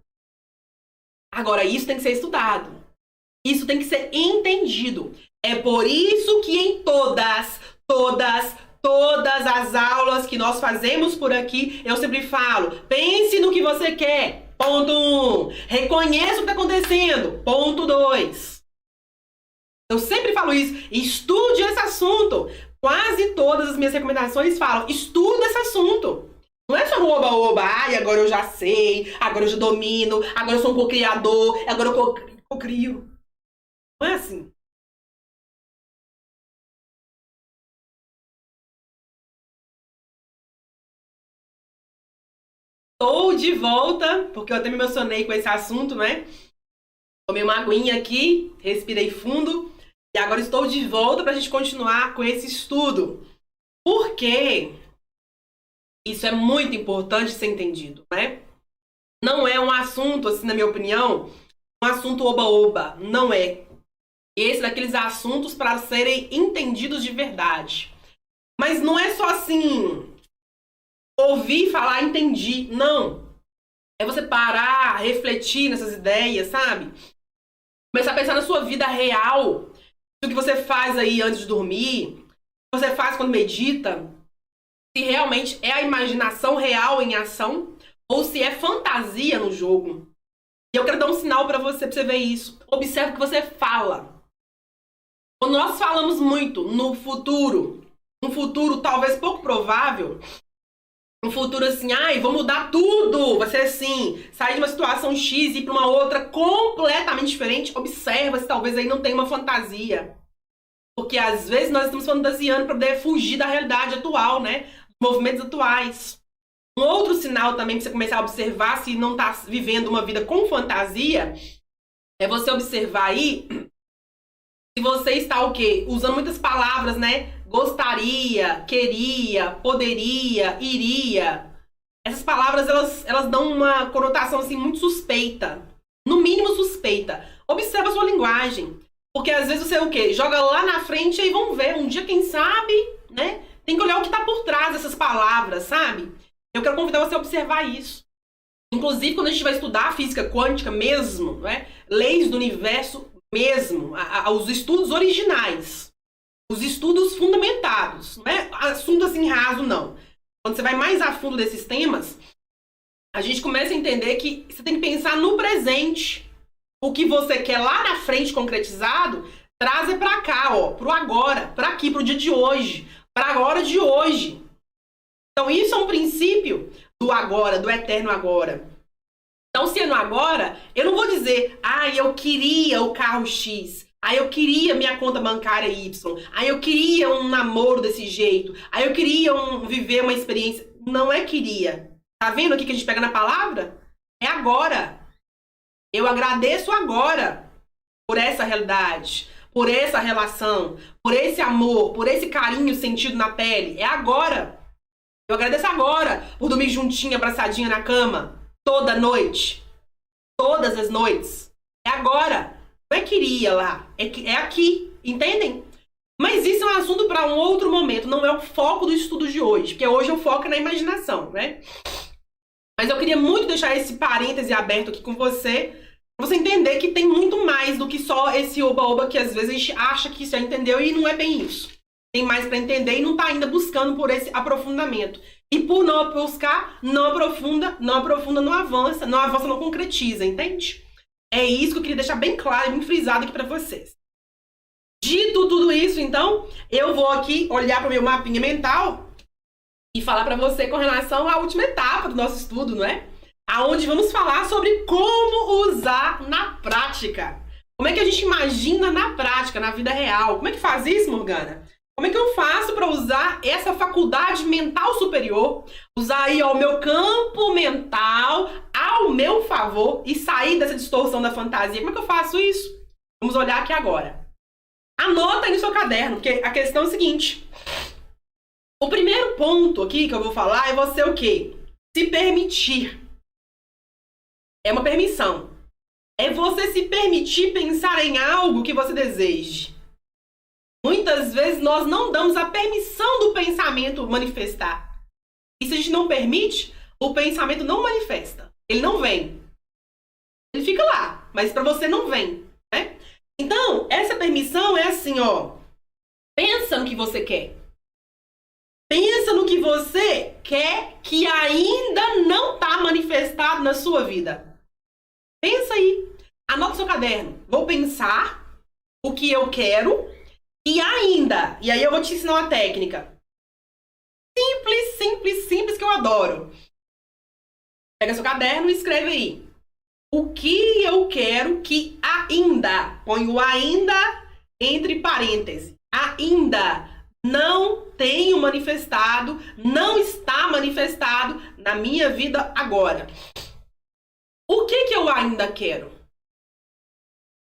Agora, isso tem que ser estudado. Isso tem que ser entendido. É por isso que em todas as aulas que nós fazemos por aqui, eu sempre falo, pense no que você quer. Ponto 1. Reconheça o que está acontecendo. Ponto 2. Eu sempre falo isso. Estude esse assunto. Quase todas as minhas recomendações falam, estuda esse assunto. Não é só um oba-oba, ai, agora eu já sei, agora eu já domino, agora eu sou um co-criador, agora eu co-crio. Não é assim. Estou de volta, porque eu até me emocionei com esse assunto, né? Tomei uma aguinha aqui, respirei fundo e agora estou de volta para a gente continuar com esse estudo. Porque isso é muito importante ser entendido, né? Não é um assunto, assim, na minha opinião, um assunto oba-oba. Não é. Esse é daqueles assuntos para serem entendidos de verdade. Mas não é só assim, ouvir falar, entendi. Não. É você parar, refletir nessas ideias, sabe? Começar a pensar na sua vida real. O que você faz aí antes de dormir. O que você faz quando medita. Se realmente é a imaginação real em ação ou se é fantasia no jogo. E eu quero dar um sinal pra você ver isso. Observe o que você fala. Quando nós falamos muito no futuro, um futuro talvez pouco provável, um futuro assim, ai, vou mudar tudo, vai ser assim, sair de uma situação X e ir pra uma outra completamente diferente, observa se talvez aí não tenha uma fantasia. Porque às vezes nós estamos fantasiando para poder fugir da realidade atual, né? Movimentos atuais. Um outro sinal também para você começar a observar se não está vivendo uma vida com fantasia é você observar aí se você está o quê? Usando muitas palavras, né? Gostaria, queria, poderia, iria. Essas palavras, elas dão uma conotação assim muito suspeita. No mínimo suspeita. Observa a sua linguagem. Porque às vezes você o quê? Joga lá na frente e vamos ver. Um dia, quem sabe, né? Tem que olhar o que está por trás dessas palavras, sabe? Eu quero convidar você a observar isso. Inclusive, quando a gente vai estudar física quântica mesmo, né? Leis do universo mesmo, os estudos originais, os estudos fundamentados, não é assunto assim raso, não. Quando você vai mais a fundo desses temas, a gente começa a entender que você tem que pensar no presente. O que você quer lá na frente concretizado, trazer pra cá, ó, pro agora, pra aqui, pro dia de hoje, pra hora de hoje. Então isso é um princípio do agora, do eterno agora. Então, se é no agora, eu não vou dizer, eu queria o carro X, eu queria minha conta bancária Y, eu queria um namoro desse jeito, eu queria viver uma experiência. Não é queria. Tá vendo aqui que a gente pega na palavra? É agora. Eu agradeço agora por essa realidade, por essa relação, por esse amor, por esse carinho sentido na pele. É agora. Eu agradeço agora por dormir juntinha, abraçadinha na cama. Toda noite. Todas as noites. É agora. Não é queria lá. É aqui. Entendem? Mas isso é um assunto para um outro momento. Não é o foco do estudo de hoje. Porque hoje o foco é na imaginação, né? Mas eu queria muito deixar esse parêntese aberto aqui com você. Pra você entender que tem muito mais do que só esse oba-oba que às vezes a gente acha que já entendeu e não é bem isso. Tem mais para entender e não tá ainda buscando por esse aprofundamento. E por não buscar, não aprofunda, não avança, não concretiza, entende? É isso que eu queria deixar bem claro e bem frisado aqui para vocês. Dito tudo isso, então, eu vou aqui olhar para o meu mapinha mental e falar para você com relação à última etapa do nosso estudo, não é? Aonde vamos falar sobre como usar na prática. Como é que a gente imagina na prática, na vida real? Como é que faz isso, Morgana? Como é que eu faço para usar essa faculdade mental superior, usar aí o meu campo mental ao meu favor e sair dessa distorção da fantasia? Como é que eu faço isso? Vamos olhar aqui agora. Anota aí no seu caderno, porque a questão é o seguinte. O primeiro ponto aqui que eu vou falar é você o quê? Se permitir. É uma permissão. É você se permitir pensar em algo que você deseje. Muitas vezes nós não damos a permissão do pensamento manifestar. E se a gente não permite, o pensamento não manifesta. Ele não vem. Ele fica lá, mas para você não vem, né? Então, essa permissão é assim, ó. Pensa no que você quer. Pensa no que você quer que ainda não está manifestado na sua vida. Pensa aí. Anota no seu caderno. Vou pensar o que eu quero. E ainda, e aí eu vou te ensinar uma técnica. Simples, simples, simples, que eu adoro. Pega seu caderno e escreve aí. O que eu quero que ainda, põe o ainda entre parênteses, ainda não tenho manifestado, não está manifestado na minha vida agora. O que eu ainda quero?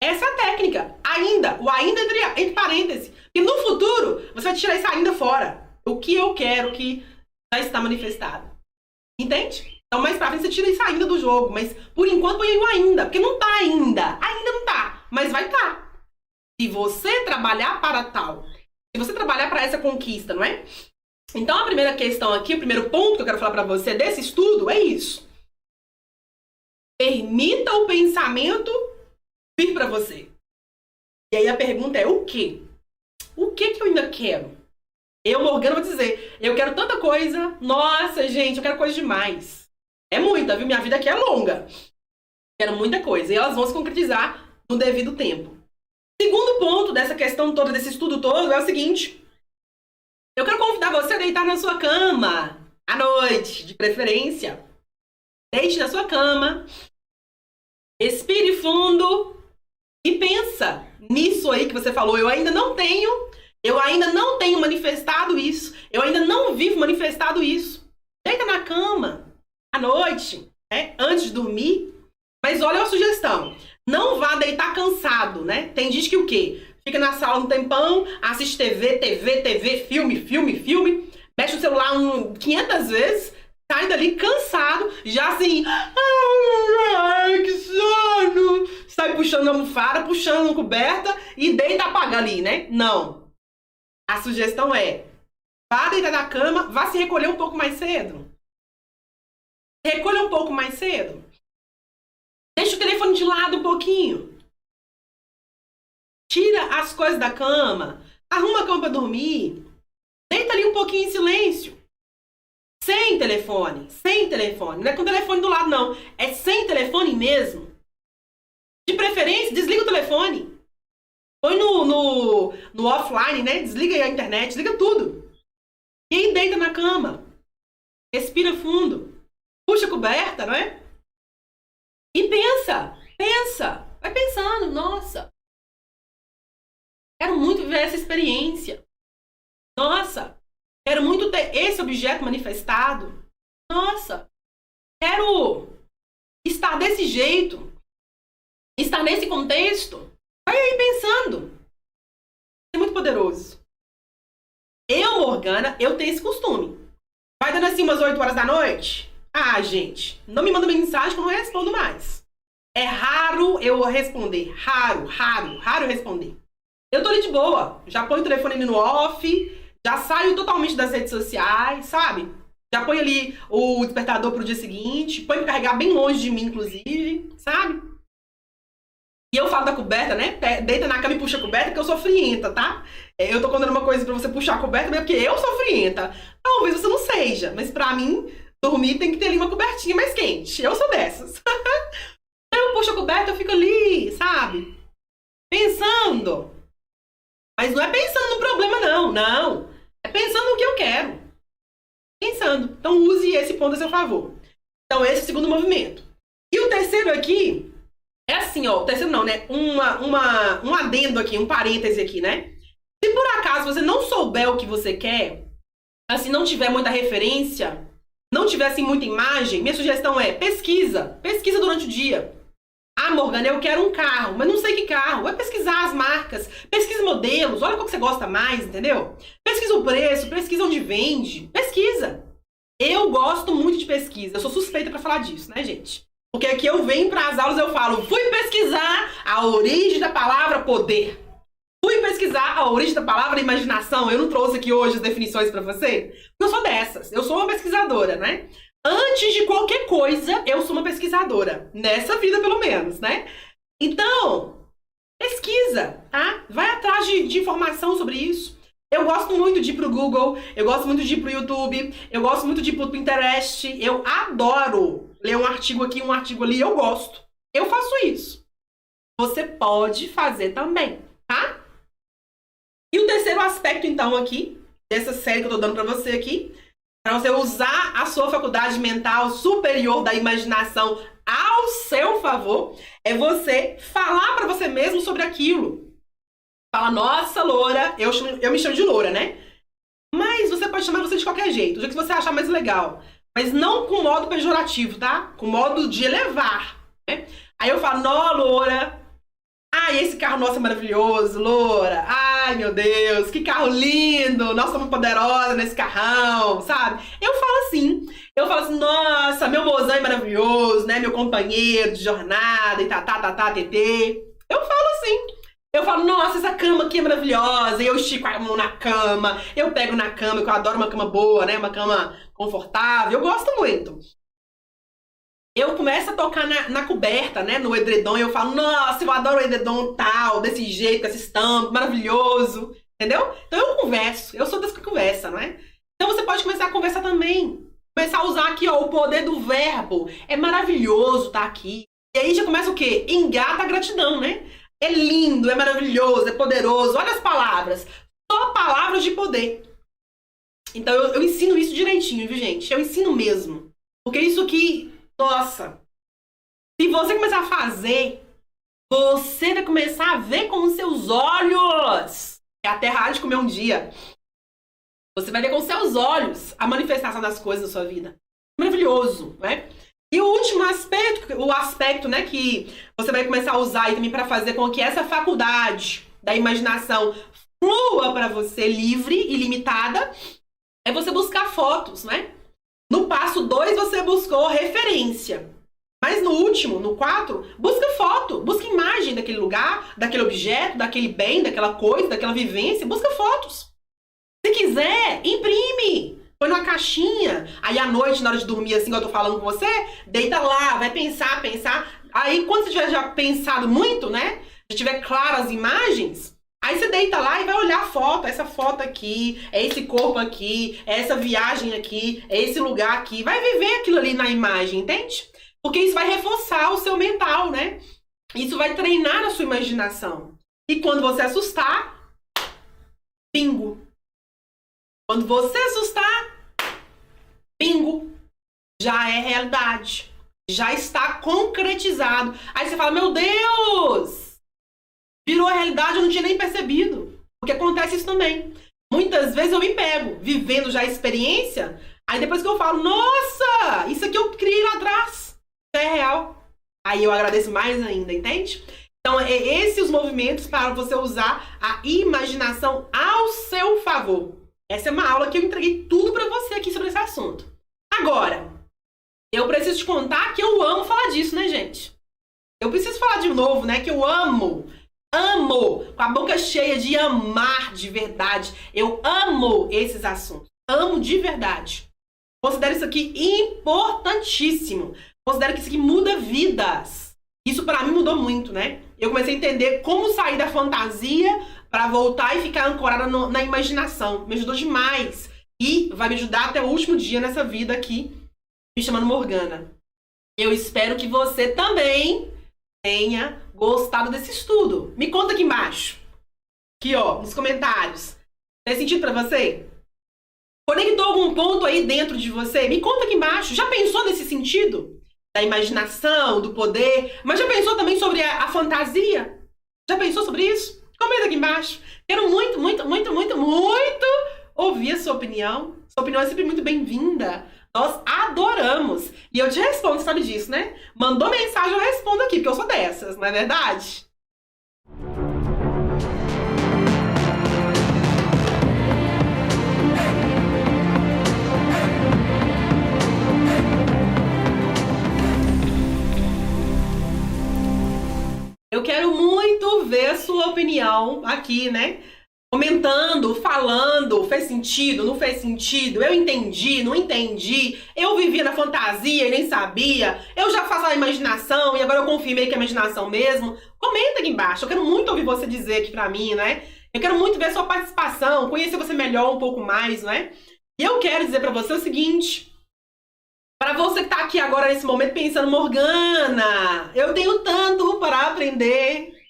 Essa é a técnica. Ainda. O ainda entre parênteses. E no futuro, você vai tirar isso ainda fora. O que eu quero que já está manifestado. Entende? Então, mais pra frente, você tira isso ainda do jogo. Mas, por enquanto, põe o ainda. Porque não tá ainda. Ainda não tá. Mas vai tá. Se você trabalhar para tal. Se você trabalhar para essa conquista, não é? Então, a primeira questão aqui, o primeiro ponto que eu quero falar para você desse estudo é isso. Permita o pensamento vir para você. E aí a pergunta é o quê? O que eu ainda quero? Eu, Morgana, vou dizer, eu quero tanta coisa. Nossa, gente, eu quero coisa demais. É muita, viu? Minha vida aqui é longa. Quero muita coisa. E elas vão se concretizar no devido tempo. Segundo ponto dessa questão toda, desse estudo todo, é o seguinte. Eu quero convidar você a deitar na sua cama. À noite, de preferência. Deite na sua cama. Respire fundo. E pensa nisso aí que você falou. Eu ainda não tenho manifestado isso. Eu ainda não vivo manifestado isso. Deita na cama. À noite. Antes de dormir. Mas olha a sugestão. Não vá deitar cansado, né? Tem gente que o quê? Fica na sala um tempão, assiste TV, filme, mexe o celular 500 vezes, sai dali cansado, já assim, ai, que sono! Sai puxando a almofada, puxando a coberta e deita apaga ali, né? Não. A sugestão é, vá deitar na cama, vá se recolher um pouco mais cedo. Recolha um pouco mais cedo. Deixa o telefone de lado um pouquinho. Tira as coisas da cama. Arruma a cama para dormir. Deita ali um pouquinho em silêncio. Sem telefone. Sem telefone. Não é com o telefone do lado, não. É sem telefone mesmo. De preferência, desliga o telefone. Põe no offline, né? Desliga aí a internet. Desliga tudo. E aí deita na cama. Respira fundo. Puxa a coberta, não é? E pensa. Vai pensando, nossa. Quero muito viver essa experiência. Nossa. Quero muito ter esse objeto manifestado. Nossa. Quero estar desse jeito. Estar nesse contexto. Vai aí pensando. É muito poderoso. Eu, Morgana, eu tenho esse costume. Vai dando assim umas 8 horas da noite. Ah, gente, não me manda mensagem que eu não respondo mais. É raro eu responder. Raro responder. Eu tô ali de boa. Já ponho o telefone ali no off. Já saio totalmente das redes sociais, sabe? Já ponho ali o despertador pro dia seguinte. Põe pra carregar bem longe de mim, inclusive, sabe? E eu falo da coberta, né? Deita na cama e puxa a coberta, porque eu sou frienta, tá? Eu tô contando uma coisa pra você puxar a coberta, porque eu sou frienta. Talvez você não seja, mas pra mim, dormir tem que ter ali uma cobertinha mais quente. Eu sou dessas. Eu puxo a coberta, eu fico ali, sabe? Pensando. Mas não é pensando no problema, não. Não. É pensando no que eu quero. Pensando. Então, use esse ponto a seu favor. Então, esse é o segundo movimento. E o terceiro aqui, é assim, ó. O terceiro não, né? Um adendo aqui, um parêntese aqui, né? Se por acaso você não souber o que você quer, assim, não tiver muita referência, não tiver, assim, muita imagem, minha sugestão é pesquisa. Pesquisa durante o dia. Ah, Morgana, eu quero um carro, mas não sei que carro. Vai pesquisar as marcas, pesquisa modelos, olha qual que você gosta mais, entendeu? Pesquisa o preço, pesquisa onde vende, pesquisa. Eu gosto muito de pesquisa, eu sou suspeita pra falar disso, né, gente? Porque aqui eu venho pras aulas e eu falo, fui pesquisar a origem da palavra poder. Fui pesquisar a origem da palavra imaginação. Eu não trouxe aqui hoje as definições pra você, porque eu sou dessas, eu sou uma pesquisadora, né? Antes de qualquer coisa, eu sou uma pesquisadora. Nessa vida, pelo menos, né? Então, pesquisa, tá? Vai atrás de informação sobre isso. Eu gosto muito de ir pro Google, eu gosto muito de ir pro YouTube, eu gosto muito de ir pro Pinterest. Eu adoro ler um artigo aqui, um artigo ali, eu gosto. Eu faço isso. Você pode fazer também, tá? E o terceiro aspecto, então, aqui, dessa série que eu tô dando pra você aqui, para você usar a sua faculdade mental superior da imaginação ao seu favor, é você falar para você mesmo sobre aquilo. Fala, nossa, Loura, eu me chamo de Loura, né? Mas você pode chamar você de qualquer jeito, do jeito que você achar mais legal. Mas não com modo pejorativo, tá? Com modo de elevar, né? Aí eu falo, nó, Loura. Ai, esse carro nosso é maravilhoso, Loura. Ai, meu Deus, que carro lindo. Nós somos poderosa nesse carrão, sabe? Eu falo assim, nossa, meu mozão é maravilhoso, né? Meu companheiro de jornada e tetê. Eu falo assim. Eu falo, nossa, essa cama aqui é maravilhosa. E eu estico a mão na cama. Eu pego na cama, que eu adoro uma cama boa, né? Uma cama confortável. Eu gosto muito. Eu começo a tocar na coberta, né? No edredom. E eu falo, nossa, eu adoro o edredom tal, desse jeito, com essa estampa, maravilhoso. Entendeu? Então eu converso. Eu sou das que conversa, não é? Então você pode começar a conversar também. Começar a usar aqui, ó, o poder do verbo. É maravilhoso tá aqui. E aí já começa o quê? Engata a gratidão, né? É lindo, é maravilhoso, é poderoso. Olha as palavras. Só palavras de poder. Então eu ensino isso direitinho, viu, gente? Eu ensino mesmo. Porque isso aqui, nossa. Se você começar a fazer, você vai começar a ver com os seus olhos. É a terra há de comer um dia. Você vai ver com os seus olhos a manifestação das coisas na sua vida. Maravilhoso, né? E o último aspecto, né, que você vai começar a usar aí também para fazer com que essa faculdade da imaginação flua para você livre e limitada, é você buscar fotos, né? No passo 2, você buscou referência. Mas no último, no 4, busca foto, busca imagem daquele lugar, daquele objeto, daquele bem, daquela coisa, daquela vivência, busca fotos. Se quiser, imprime. Põe numa caixinha, aí à noite, na hora de dormir, assim, igual eu tô falando com você, deita lá, vai pensar. Aí, quando você tiver já pensado muito, né, já tiver claras as imagens, aí você deita lá e vai olhar a foto. Essa foto aqui, é esse corpo aqui, é essa viagem aqui, é esse lugar aqui. Vai viver aquilo ali na imagem, entende? Porque isso vai reforçar o seu mental, né? Isso vai treinar a sua imaginação. E quando você assustar, bingo. Quando você assustar, bingo, já é realidade. Já está concretizado. Aí você fala, meu Deus! Virou a realidade, eu não tinha nem percebido. Porque acontece isso também. Muitas vezes eu me pego, vivendo já a experiência, aí depois que eu falo, nossa, isso aqui eu criei lá atrás. Já é real. Aí eu agradeço mais ainda, entende? Então, é esses os movimentos para você usar a imaginação ao seu favor. Essa é uma aula que eu entreguei tudo pra você aqui sobre esse assunto. Agora, eu preciso te contar que eu amo falar disso, né, gente? Eu preciso falar de novo, né, que eu amo, com a boca cheia de amar de verdade. Eu amo esses assuntos, amo de verdade. Considero isso aqui importantíssimo. Considero que isso aqui muda vidas. Isso pra mim mudou muito, né? Eu comecei a entender como sair da fantasia para voltar e ficar ancorada na imaginação. Me ajudou demais. E vai me ajudar até o último dia nessa vida aqui, me chamando Morgana. Eu espero que você também tenha gostado desse estudo. Me conta aqui embaixo. Aqui, ó, nos comentários. Fez sentido pra você? Conectou algum ponto aí dentro de você? Me conta aqui embaixo. Já pensou nesse sentido? Da imaginação, do poder? Mas já pensou também sobre a fantasia? Já pensou sobre isso? Comenta aqui embaixo. Quero muito ouvir a sua opinião. Sua opinião é sempre muito bem-vinda. Nós adoramos. E eu te respondo, sabe disso, né? Mandou mensagem, eu respondo aqui, porque eu sou dessas, não é verdade? Eu quero muito ver a sua opinião aqui, né? Comentando, falando, fez sentido, não fez sentido, eu entendi, não entendi, eu vivia na fantasia e nem sabia, eu já faço a imaginação e agora eu confirmei que é imaginação mesmo. Comenta aqui embaixo, eu quero muito ouvir você dizer aqui pra mim, né? Eu quero muito ver a sua participação, conhecer você melhor um pouco mais, né? E eu quero dizer pra você o seguinte, para você que tá aqui agora nesse momento pensando, Morgana, eu tenho tanto para aprender.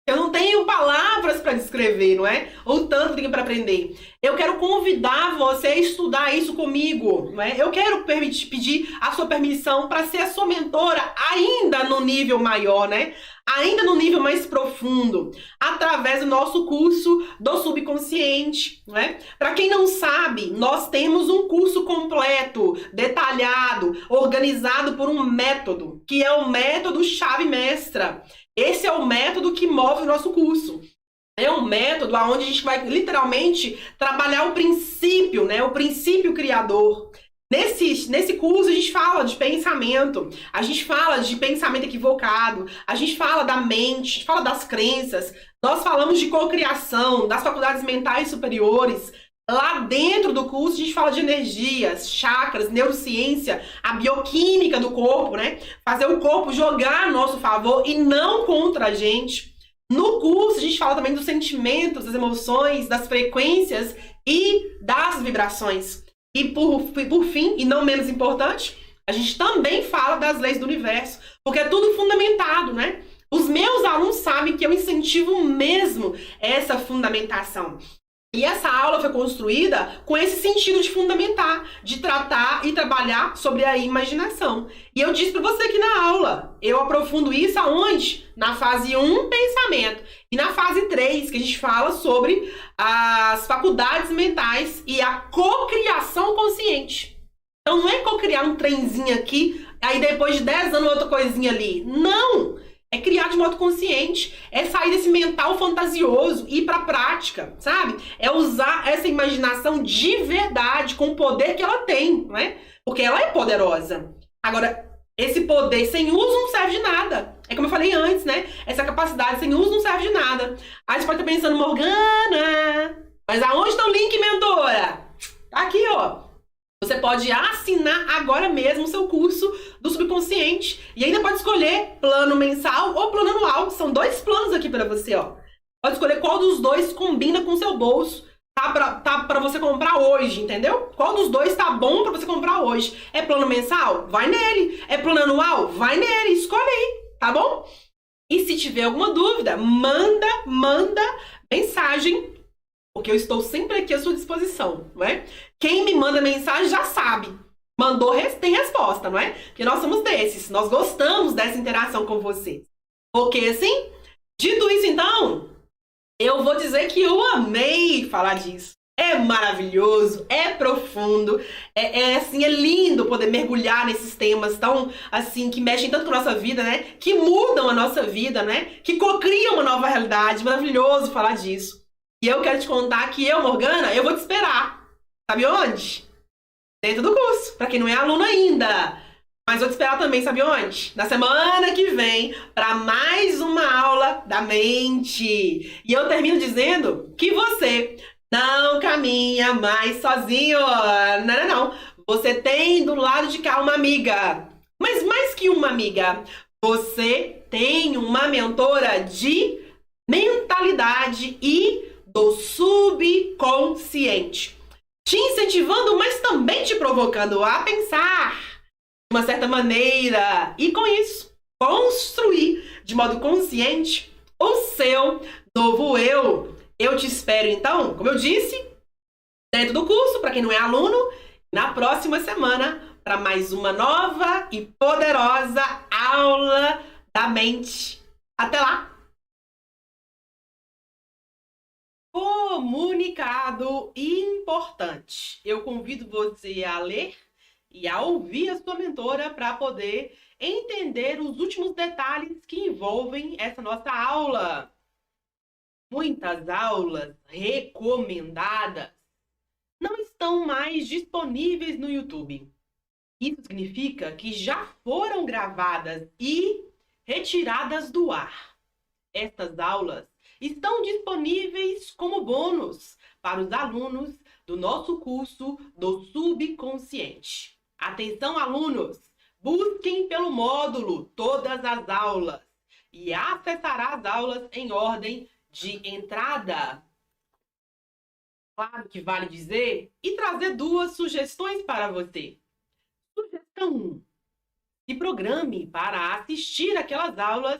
Eu não tenho palavras para descrever, não é? O tanto que tenho para aprender. Eu quero convidar você a estudar isso comigo, não é? Eu quero pedir a sua permissão para ser a sua mentora ainda no nível maior, né? ainda no nível mais profundo, através do nosso curso do subconsciente, né? Para quem não sabe, nós temos um curso completo, detalhado, organizado por um método, que é o método chave mestra. Esse é o método que move o nosso curso. É um método onde a gente vai literalmente trabalhar o princípio, né? O princípio criador. Nesse curso a gente fala de pensamento, a gente fala de pensamento equivocado, a gente fala da mente, a gente fala das crenças, nós falamos de cocriação, das faculdades mentais superiores. Lá dentro do curso a gente fala de energias, chakras, neurociência, a bioquímica do corpo, né? Fazer o corpo jogar a nosso favor e não contra a gente. No curso a gente fala também dos sentimentos, das emoções, das frequências e das vibrações. E por fim, e não menos importante, a gente também fala das leis do universo, porque é tudo fundamentado, né? Os meus alunos sabem que eu incentivo mesmo essa fundamentação. E essa aula foi construída com esse sentido de fundamentar, de tratar e trabalhar sobre a imaginação. E eu disse para você aqui na aula, eu aprofundo isso aonde? Na fase 1, pensamento. E na fase 3, que a gente fala sobre as faculdades mentais e a cocriação consciente. Então não é cocriar um trenzinho aqui, aí depois de 10 anos outra coisinha ali. Não! É criar de modo consciente, é sair desse mental fantasioso e ir pra prática, sabe? É usar essa imaginação de verdade, com o poder que ela tem, não é? Porque ela é poderosa. Agora, esse poder sem uso não serve de nada. É como eu falei antes, né? Essa capacidade sem uso não serve de nada. Aí você pode estar pensando, Morgana, mas aonde está o link, mentora? Tá aqui, ó. Você pode assinar agora mesmo o seu curso do subconsciente e ainda pode escolher plano mensal ou plano anual. São 2 planos aqui para você, ó. Pode escolher qual dos 2 combina com o seu bolso. Tá pra você comprar hoje, entendeu? Qual dos 2 tá bom pra você comprar hoje? É plano mensal? Vai nele. É plano anual? Vai nele. Escolhe aí, tá bom? E se tiver alguma dúvida, manda mensagem, porque eu estou sempre aqui à sua disposição, não é? Quem me manda mensagem já sabe. Mandou, tem resposta, não é? Porque nós somos desses. Nós gostamos dessa interação com vocês. Ok, assim? Dito isso, então, eu vou dizer que eu amei falar disso. É maravilhoso, é profundo, assim, é lindo poder mergulhar nesses temas tão, assim, que mexem tanto com a nossa vida, né? Que mudam a nossa vida, né? Que cocriam uma nova realidade. Maravilhoso falar disso. E eu quero te contar que eu, Morgana, eu vou te esperar. Sabe onde? Dentro do curso, pra quem não é aluno ainda. Mas vou te esperar também, sabe onde? Na semana que vem, para mais uma aula da mente. E eu termino dizendo que você não caminha mais sozinho. Não. Você tem do lado de cá uma amiga. Mas mais que uma amiga, você tem uma mentora de mentalidade e do subconsciente. Te incentivando, mas também te provocando a pensar de uma certa maneira e, com isso, construir de modo consciente o seu novo eu. Eu te espero, então, como eu disse, dentro do curso, para quem não é aluno, na próxima semana, para mais uma nova e poderosa aula da mente. Até lá! Comunicado importante. Eu convido você a ler e a ouvir a sua mentora para poder entender os últimos detalhes que envolvem essa nossa aula. Muitas aulas recomendadas não estão mais disponíveis no YouTube. Isso significa que já foram gravadas e retiradas do ar. Estas aulas estão disponíveis como bônus para os alunos do nosso curso do subconsciente. Atenção, alunos! Busquem pelo módulo todas as aulas e acessará as aulas em ordem de entrada. Claro que vale dizer e trazer 2 sugestões para você. Sugestão 1. Se programe para assistir aquelas aulas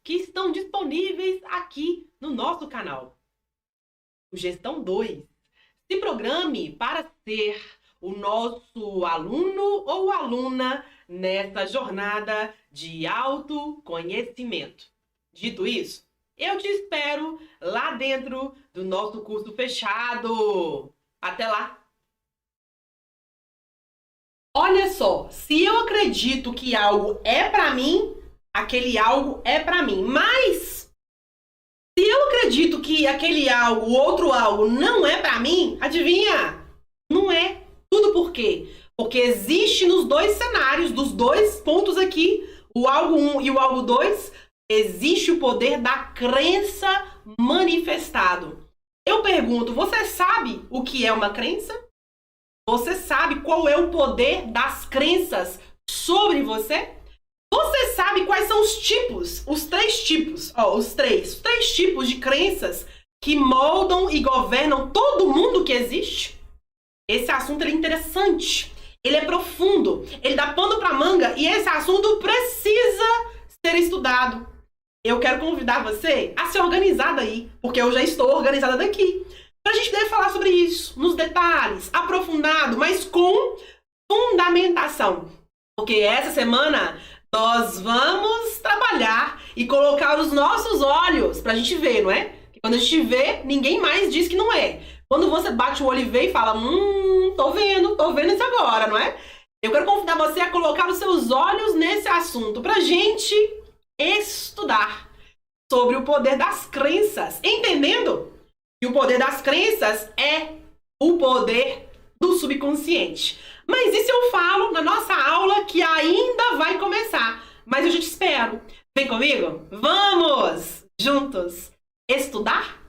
que estão disponíveis aqui no nosso canal. Sugestão 2. Se programe para ser o nosso aluno ou aluna nessa jornada de autoconhecimento. Dito isso, eu te espero lá dentro do nosso curso fechado. Até lá! Olha só, se eu acredito que algo é pra mim, aquele algo é pra mim. Mas se eu acredito que aquele algo, o outro algo, não é pra mim, adivinha? Não é. Tudo por quê? Porque existe nos dois cenários, dos dois pontos aqui, o algo 1 e o algo 2, existe o poder da crença manifestado. Eu pergunto, você sabe o que é uma crença? Você sabe qual é o poder das crenças sobre você? Você sabe quais são os tipos, os três tipos, os três tipos de crenças que moldam e governam todo mundo que existe? Esse assunto é interessante, ele é profundo, ele dá pano pra manga e esse assunto precisa ser estudado. Eu quero convidar você a se organizar daí, porque eu já estou organizada daqui, pra gente poder falar sobre isso, nos detalhes, aprofundado, mas com fundamentação. Porque essa semana nós vamos trabalhar e colocar os nossos olhos pra gente ver, não é? Porque quando a gente vê, ninguém mais diz que não é. Quando você bate o olho e vê e fala, tô vendo isso agora, não é? Eu quero convidar você a colocar os seus olhos nesse assunto pra gente estudar sobre o poder das crenças, entendendo que o poder das crenças é o poder do subconsciente. Mas isso eu falo na nossa aula que ainda vai começar. Mas eu já te espero. Vem comigo? Vamos juntos estudar?